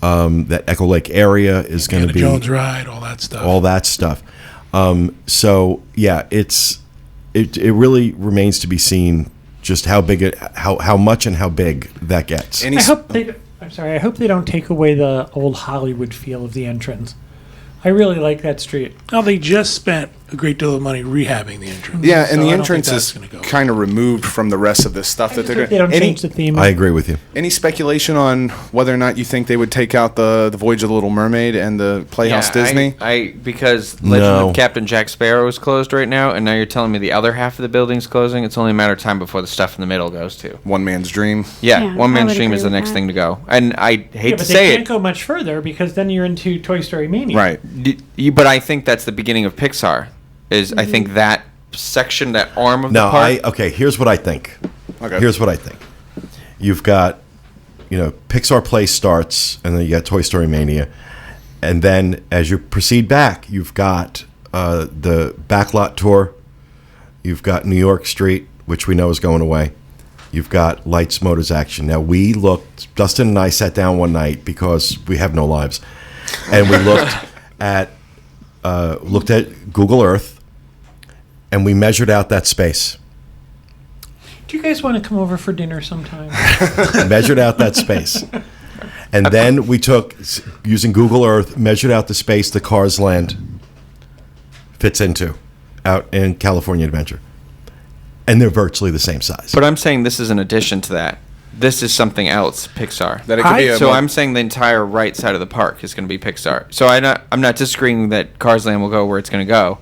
That Echo Lake area is going to be Jones Ride, all that stuff. So yeah, it really remains to be seen just how big how much and how big that gets. I hope they don't take away the old Hollywood feel of the entrance. I really like that street. Oh, they just spent a great deal of money rehabbing the entrance. Yeah, and So the I don't entrance think is that's gonna go. kind of removed from the rest of this stuff that they're They doing. don't change the theme. I agree with you. Any speculation on whether or not you think they would take out the Voyage of the Little Mermaid and the Playhouse Disney? Because Legend No. of Captain Jack Sparrow is closed right now, and now you're telling me the other half of the building's closing. It's only a matter of time before the stuff in the middle goes to. One man's dream. Yeah, Yeah, One I Man's would Dream agree is the with next that. thing to go. And I hate Yeah, to but they say can't it, go much further because then you're into Toy Story Mania. Right. but I think that's the beginning of Pixar. I think that section, that arm of No, the park. okay, here's what I think. Okay. Here's what I think. You've got, Pixar Place starts, and then you got Toy Story Mania. And then as you proceed back, you've got the Backlot Tour. You've got New York Street, which we know is going away. You've got Lights, Motors, Action. Now, Dustin and I sat down one night because we have no lives. And we looked at Google Earth, and we measured out that space. Do you guys want to come over for dinner sometime? Measured out that space. And then we took, using Google Earth, measured out the space the Cars Land fits into out in California Adventure. And they're virtually the same size. But I'm saying this is an addition to that. This is something else, Pixar. That it could be a So I'm saying the entire right side of the park is going to be Pixar. So I'm not disagreeing that Cars Land will go where it's going to go,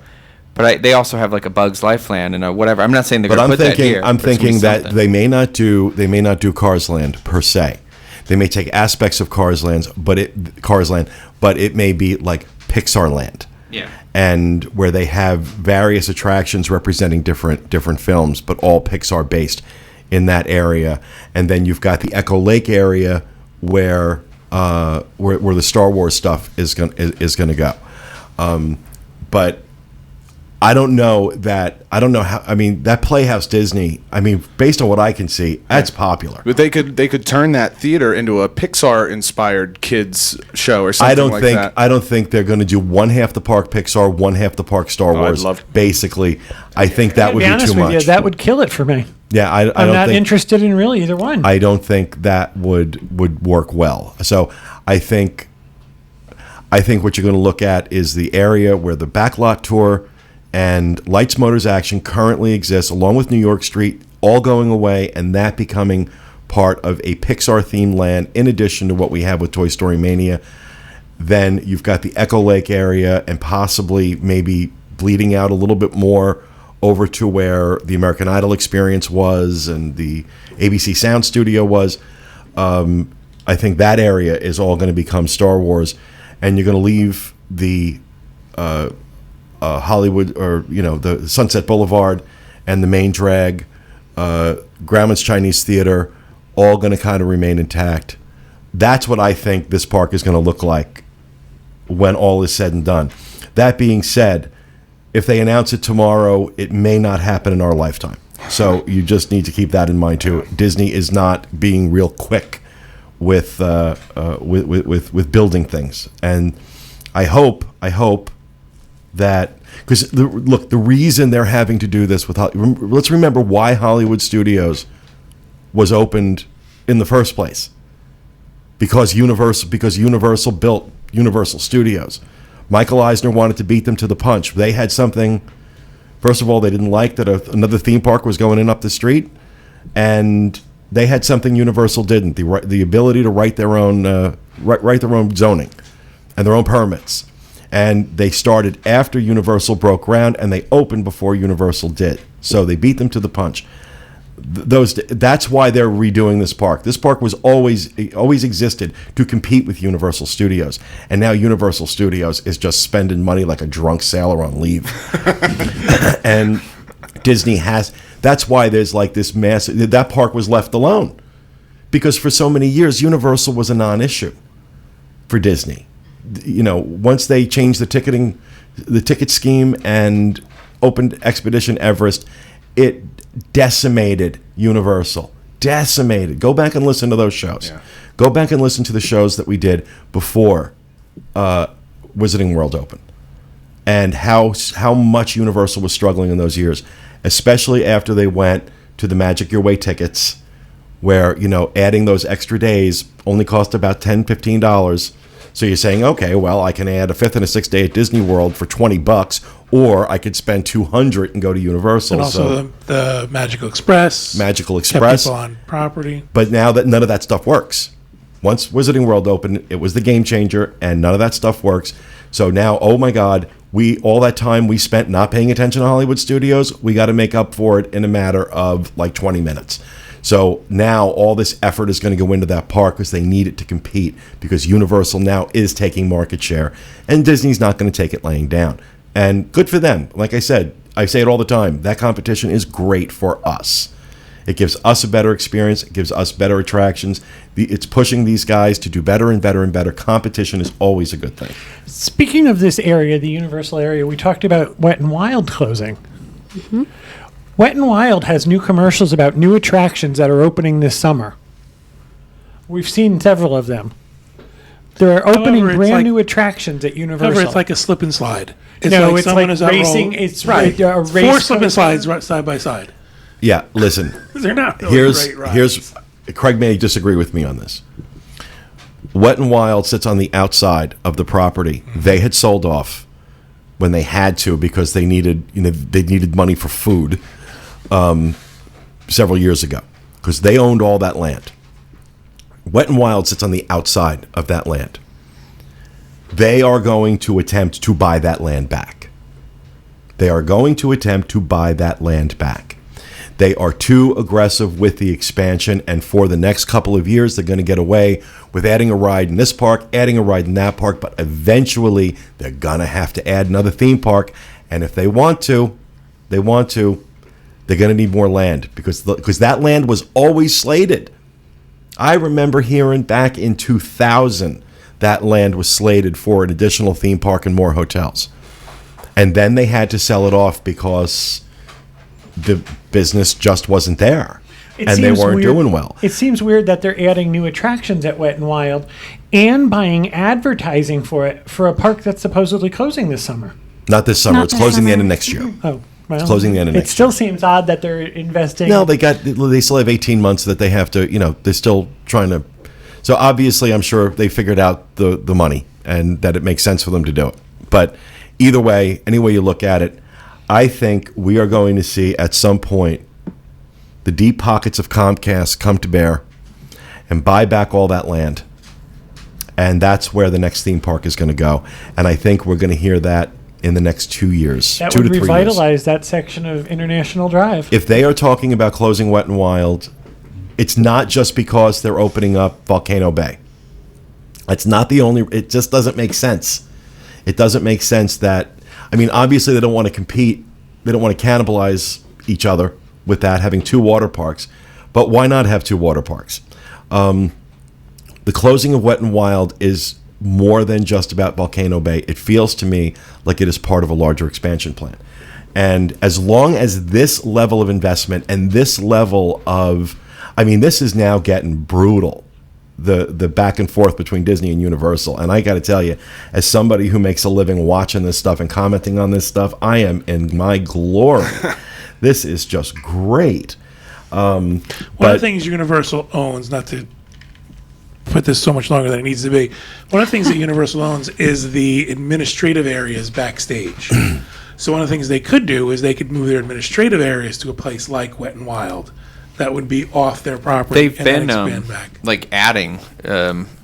but they also have like a Bugs Life Land and a whatever. I'm not saying they're But going to I'm put that thinking, here. I'm but it's gonna be thinking that something. they may not do Cars Land per se. They may take aspects of Cars Land, but it may be like Pixar Land. Yeah. And where they have various attractions representing different films, but all Pixar based in that area. And then you've got the Echo Lake area where the Star Wars stuff is going to go. But I don't know how. I mean, that Playhouse Disney. I mean, based on what I can see, that's popular. But they could turn that theater into a Pixar-inspired kids show or something I don't think they're going to do one half the park Pixar, one half the park Star Wars. Basically, I think that would To be be honest too with you, much. that would kill it for me. Yeah, I I'm don't not think interested in really either one. I don't think that would work well. So I think what you're going to look at is the area where the Backlot Tour and Lights, Motors, Action currently exists, along with New York Street, all going away, and that becoming part of a Pixar-themed land, in addition to what we have with Toy Story Mania. Then you've got the Echo Lake area, and possibly maybe bleeding out a little bit more over to where the American Idol experience was and the ABC Sound Studio was. I think that area is all going to become Star Wars, and you're going to leave the Hollywood, or the Sunset Boulevard and the main drag, Grauman's Chinese Theater, all going to kind of remain intact. That's what I think this park is going to look like when all is said and done. That being said, if they announce it tomorrow, it may not happen in our lifetime. So you just need to keep that in mind too. Disney is not being real quick with building things, and I hope that, because the reason they're having to do this with, let's remember why Hollywood Studios was opened in the first place. Because Universal built Universal Studios. Michael Eisner wanted to beat them to the punch. They had something. First of all, they didn't like that another theme park was going in up the street, and they had something Universal didn't: the ability to write their own zoning and their own permits. And they started after Universal broke ground, and they opened before Universal did. So they beat them to the punch. That's why they're redoing this park. This park was always existed to compete with Universal Studios, and now Universal Studios is just spending money like a drunk sailor on leave. And Disney has. That's why there's like this massive. That park was left alone because for so many years Universal was a non-issue for Disney. Once they changed the ticket scheme and opened Expedition Everest, it decimated Universal. Decimated. Go back and listen to those shows. Yeah. Go back and listen to the shows that we did before Wizarding World opened, and how much Universal was struggling in those years, especially after they went to the Magic Your Way tickets, where adding those extra days only cost about $10-15. So you're saying, okay, well, I can add a 5th and a 6th day at Disney World for $20, or I could spend $200 and go to Universal. And also the Magical Express. Magical Kept Express. people on property. But now that none of that stuff works. Once Wizarding World opened, it was the game changer, and none of that stuff works. So now, oh my God, all that time we spent not paying attention to Hollywood Studios, we got to make up for it in a matter of like 20 minutes. So now all this effort is going to go into that park because they need it to compete, because Universal now is taking market share, and Disney's not going to take it laying down. And good for them. Like I said, I say it all the time, that competition is great for us. It gives us a better experience. It gives us better attractions. It's pushing these guys to do better and better and better. Competition is always a good thing. Speaking of this area, the Universal area, we talked about Wet n Wild closing. Mm-hmm. Wet n Wild has new commercials about new attractions that are opening this summer. We've seen several of them. They're opening However, it's brand like- new attractions at Universal. However, it's like a slip and slide. It's no, like it's someone like is out racing. rolling- It's right. a race. Four slip and slides right side by side. Yeah, listen. They're not really great rides. Here's Craig may disagree with me on this. Wet n Wild sits on the outside of the property. Mm-hmm. They had sold off when they had to because they needed money for food several years ago because they owned all that land. Wet n Wild sits on the outside of that land. They are going to attempt to buy that land back. They are going to attempt to buy that land back. They are too aggressive with the expansion, and for the next couple of years, they're going to get away with adding a ride in this park, adding a ride in that park, but eventually they're going to have to add another theme park, and if they want to, they're going to need more land because that land was always slated. I remember hearing back in 2000 that land was slated for an additional theme park and more hotels. And then they had to sell it off because the business just wasn't there. It And they seems weren't weird- doing well. It seems weird that they're adding new attractions at Wet n Wild and buying advertising for it for a park that's supposedly closing this summer. Not this summer. Not It's this closing the end of summer. next year. Oh, well, closing the end of It next still seems odd that they're investing. No, they still have 18 months that they have to, they're still trying to. So obviously, I'm sure they figured out the money and that it makes sense for them to do it. But either way, any way you look at it, I think we are going to see at some point the deep pockets of Comcast come to bear and buy back all that land. And that's where the next theme park is going to go. And I think we're going to hear that in the next 2 years, that 2 would to 3 years. revitalize that section of International Drive. If they are talking about closing Wet n Wild, it's not just because they're opening up Volcano Bay. It's not the only. It just doesn't make sense. It doesn't make sense that. I mean, obviously they don't want to compete. They don't want to cannibalize each other with that, having two water parks. But why not have two water parks? The closing of Wet n Wild is more than just about Volcano Bay. It feels to me like it is part of a larger expansion plan. And as long as this level of investment and this level of, I mean, this is now getting brutal, the back and forth between Disney and Universal. And I got to tell you, as somebody who makes a living watching this stuff and commenting on this stuff, I am in my glory. This is just great. One of the things Universal owns, not to put this so much longer than it needs to be, one of the things that Universal owns is the administrative areas backstage. So one of the things they could do is they could move their administrative areas to a place like Wet n Wild that would be off their property. They've and then been expand back. like adding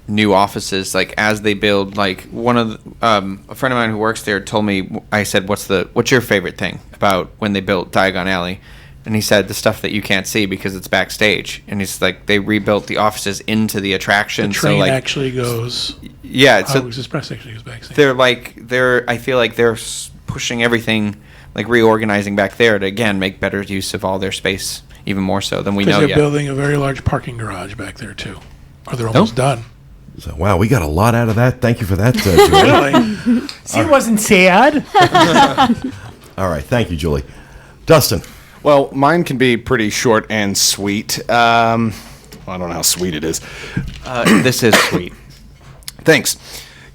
new offices, like as they build. Like one of the, a friend of mine who works there told me. I said, "What's your favorite thing about when they built Diagon Alley?" And he said the stuff that you can't see because it's backstage. And he's like, they rebuilt the offices into the attraction. The train so like, actually goes. yeah, so Hollywood Express actually goes backstage. I feel like they're pushing everything, like reorganizing back there to again make better use of all their space, even more so than we Because know they're yet. building a very large parking garage back there too, or they're almost done. So, wow, we got a lot out of that. Thank you for that, Julie. Really? See, it wasn't sad. All right, thank you, Julie. Dustin. Well, mine can be pretty short and sweet. I don't know how sweet it is. This is sweet. Thanks.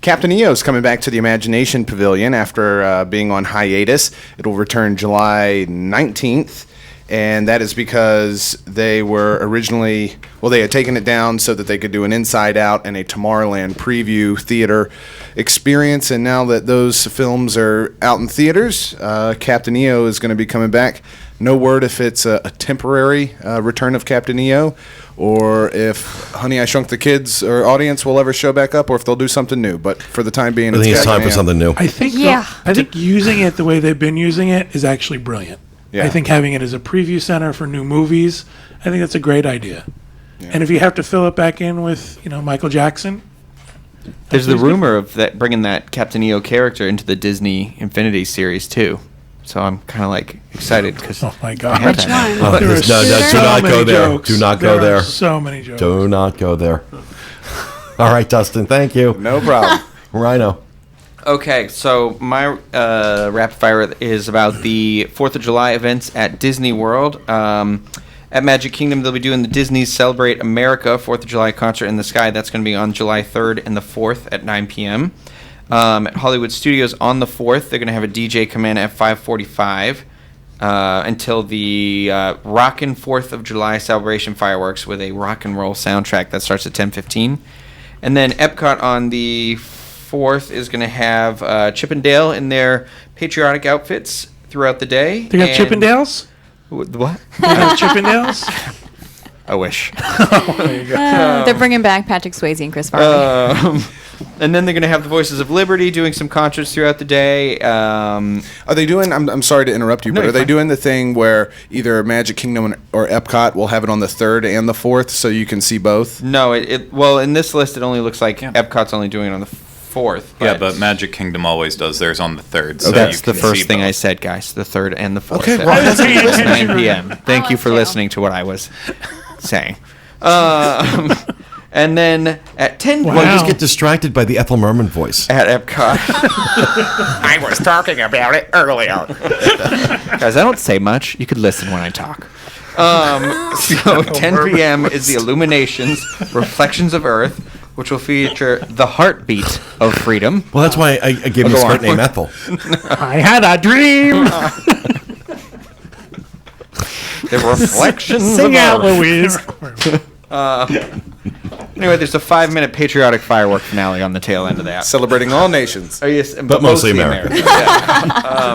Captain EO's coming back to the Imagination Pavilion after being on hiatus. It'll return July 19th. And that is because they were originally, they had taken it down so that they could do an Inside Out and a Tomorrowland preview theater experience. And now that those films are out in theaters, Captain EO is going to be coming back. No word if it's a temporary return of Captain EO, or if Honey, I Shrunk the Kids or audience will ever show back up, or if they'll do something new. But for the time being, I think it's time Captain for EO. something new. I think Yeah. I think using it the way they've been using it is actually brilliant. Yeah. I think having it as a preview center for new movies, I think that's a great idea. And if you have to fill it back in with, Michael Jackson, There's the rumor of that bringing that Captain EO character into the Disney Infinity series too. So I'm kind of like excited because oh my God. Which one? Oh, There are do not many go there. jokes. Do not go There there. are so many jokes. Do not go there. All right, Dustin. Thank you. No problem. Rhino. Okay, so my rapid fire is about the 4th of July events at Disney World. At Magic Kingdom, they'll be doing the Disney Celebrate America 4th of July concert in the sky. That's going to be on July 3rd and the 4th at 9 p.m. At Hollywood Studios on the 4th, they're going to have a DJ come in at 5:45 until the Rockin' 4th of July celebration fireworks with a rock and roll soundtrack that starts at 10:15. And then Epcot on the 4th is going to have Chip and Dale in their patriotic outfits throughout the day. They got Chippendales? What? They got Chippendales? I wish. There you go. They're bringing back Patrick Swayze and Chris Farley. And then they're going to have the Voices of Liberty doing some concerts throughout the day. Are they doing? I'm sorry to interrupt you, No, but are you're they fine. doing the thing where either Magic Kingdom or Epcot will have it on the 3rd and the 4th, so you can see both? No, well, in this list, it only looks like Epcot's only doing it on the 4th. Yeah, but Magic Kingdom always does theirs on the 3rd. So That's you the can first see thing I both. said, guys. The 3rd and the 4th. Okay, at well, I was paying attention. 9 p.m. Thank you for too. listening to what I was saying. And then at 10 Wow. Well, you just get distracted by the Ethel Merman voice. at Epcot. I was talking about it earlier. Guys, I don't say much. You could listen when I talk. So 10 p.m. is the Illuminations, Reflections of Earth, which will feature the heartbeat of freedom. Well, that's why I gave him a Go sprint on. name Ethel. I had a dream. The Reflections Sing of out, Earth. Louise. Anyway, there's a 5-minute patriotic firework finale on the tail end of that. Celebrating all nations. Oh, yes, But mostly America.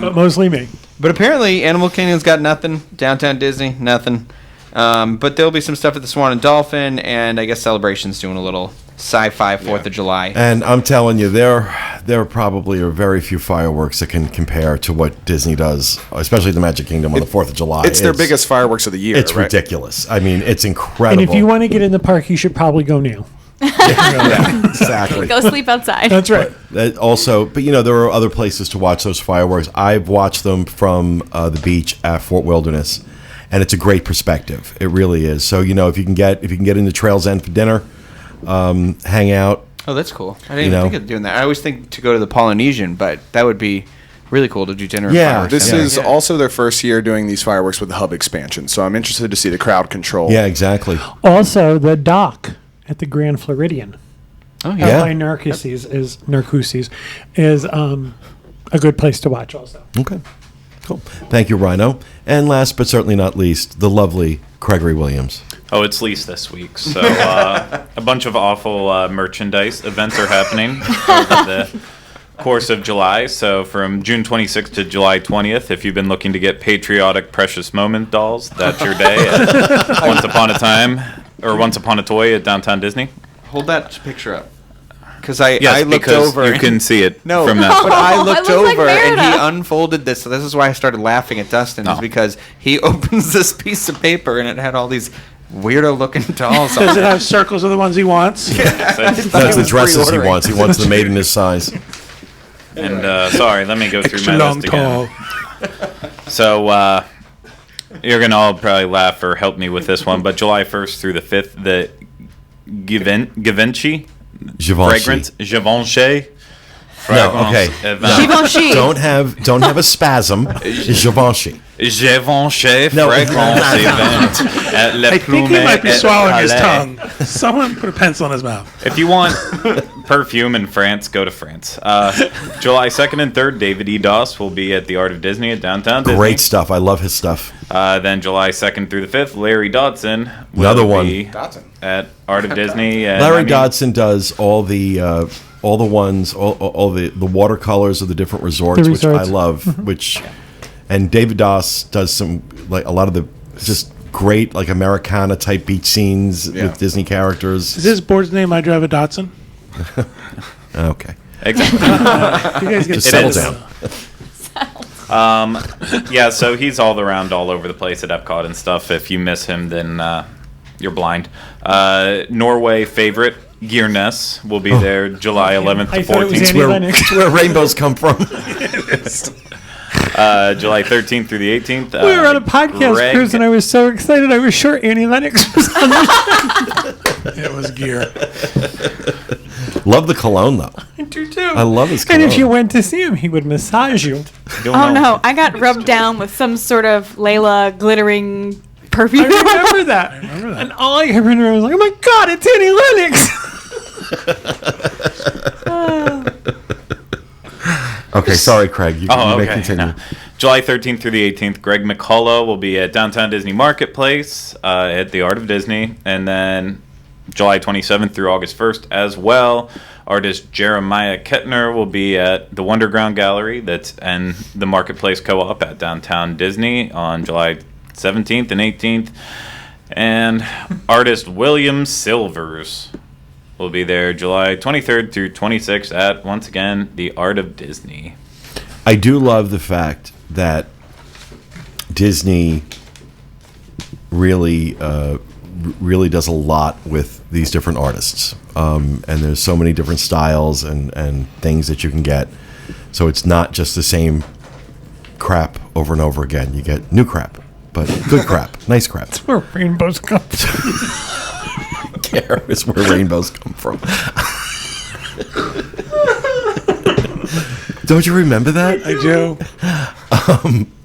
But mostly me. But apparently, Animal Kingdom's got nothing. Downtown Disney, nothing. But there'll be some stuff at the Swan and Dolphin, and I guess Celebration's doing a little sci-fi 4th of July. And I'm telling you, there probably are very few fireworks that can compare to what Disney does, especially the Magic Kingdom on the 4th of July. It's their biggest fireworks of the year. It's right? ridiculous. I mean, it's And incredible. if you want to get in the park, you should probably go now. Yeah, exactly. Go sleep outside. That's right. But there are other places to watch those fireworks. I've watched them from the beach at Fort Wilderness, and it's a great perspective. It really is. So if you can get into Trails End for dinner, hang out. Oh, that's cool. I didn't even think of doing that. I always think to go to the Polynesian, but that would be really cool to do dinner. and Yeah, fireworks This down there. is also their first year doing these fireworks with the hub expansion, so I'm interested to see the crowd control. Yeah, exactly. Also, the dock at the Grand Floridian. Oh, Out yeah. by Narcoossee's is a good place to watch also. Okay, cool. Thank you, Rhino. And last but certainly not least, the lovely Gregory Williams. Oh, it's leased this week. So a bunch of awful merchandise events are happening over the course of July. So from June 26th to July 20th, if you've been looking to get patriotic Precious Moment dolls, that's your day at Once Upon a Time or Once Upon a Toy at Downtown Disney. Hold that picture up. Because I Yes, looked because over. you can see it No, from that. but I Oh, looked it looks like over and he Merida. unfolded this. So this is why I started laughing at Dustin, is Oh. because he opens this piece of paper and it had all these weirdo looking dolls on Does it it. have circles of the ones he wants? That's the was dresses he pre-ordering. wants. He wants them made in his size. And sorry, let me go through Extra my long, list again. tall. So you're gonna all probably laugh or help me with this one, but July 1st through the 5th, the Givenchy fragrance Givenchy. No, okay. Event. Givenchy. Don't have a spasm. Givenchy. Givenchy No. fragrance event at Le I think he Plume might be et swallowing his Palais. tongue. Someone put a pencil in his mouth. If you want Perfume in France, go to France. July 2nd and 3rd, David E. Doss will be at the Art of Disney at Downtown Disney. Great stuff. I love his stuff. Then July 2nd through the 5th, Larry Dodson will Another one. be Dodson. at Art of Disney. And, Larry Dodson does all the ones, all the watercolors of the different resorts, The which I resorts. love. And David Doss does some, like, a lot of the just great, like, Americana type beach scenes Yeah. with Disney characters. Is his board's name I Drive a Datsun? Okay, Exactly. You guys get just It settle is. down. Yeah, so he's all around, all over the place at Epcot and stuff. If you miss him, then you're blind. Norway favorite, Gearness, will be there July 11th to I thought it was 14th. Annie Lennox. It's where rainbows come from. July 13th through the 18th. We were on a podcast Greg- cruise, and I was so excited. I was sure Annie Lennox was on the It was gear. Love the cologne, though. show, too. I love his And if cologne. you went to see him, he would massage you. You'll Oh know. no, I got rubbed down with some sort of Layla glittering perfume. I remember that. And all I remember was like, oh my God, it's Annie Lennox. Okay, sorry, Craig. You Oh, may okay. continue. No. July 13th through the 18th, Greg McCullough will be at Downtown Disney Marketplace at the Art of Disney. And then July 27th through August 1st as well, artist Jeremiah Kettner will be at the Wonderground Gallery that's in the Marketplace Co-op at Downtown Disney on July 17th and 18th. And artist William Silvers will be there July 23rd through 26th at, once again, the Art of Disney. I do love the fact that Disney really does a lot with these different artists. And there's so many different styles and things that you can get. So it's not just the same crap over and over again. You get new crap, but good crap, nice crap. Where rainbows come from. Care is where rainbows come from. Don't you remember that? I do.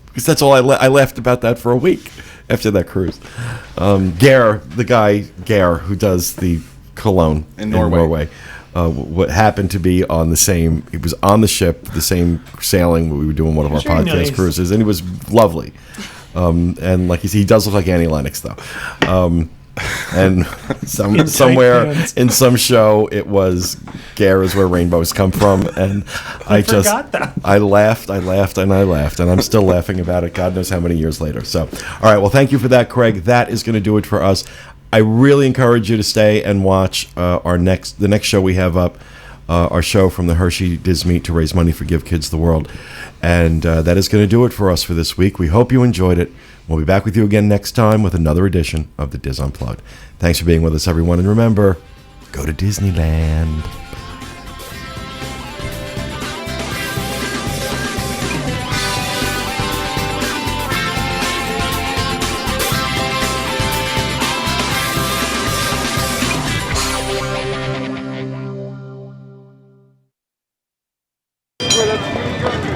Because that's all I laughed about that for a week after that cruise. Gare, the guy Gare who does the cologne In Norway. what happened to be on the same. He was on the ship, the same sailing. We were doing one of our Very podcast nice. cruises, and he was lovely. And like he does look like Annie Lennox though. And tight somewhere pants. in some show, it was Gare is where rainbows come from, and I just forgot that. I laughed, and I'm still laughing about it. God knows how many years later. So, all right, well, thank you for that, Craig. That is going to do it for us. I really encourage you to stay and watch the next show we have up, our show from the Hershey Disney to raise money for Give Kids the World, and that is going to do it for us for this week. We hope you enjoyed it. We'll be back with you again next time with another edition of the Diz Unplugged. Thanks for being with us, everyone, and remember, go to Disneyland. Well, that's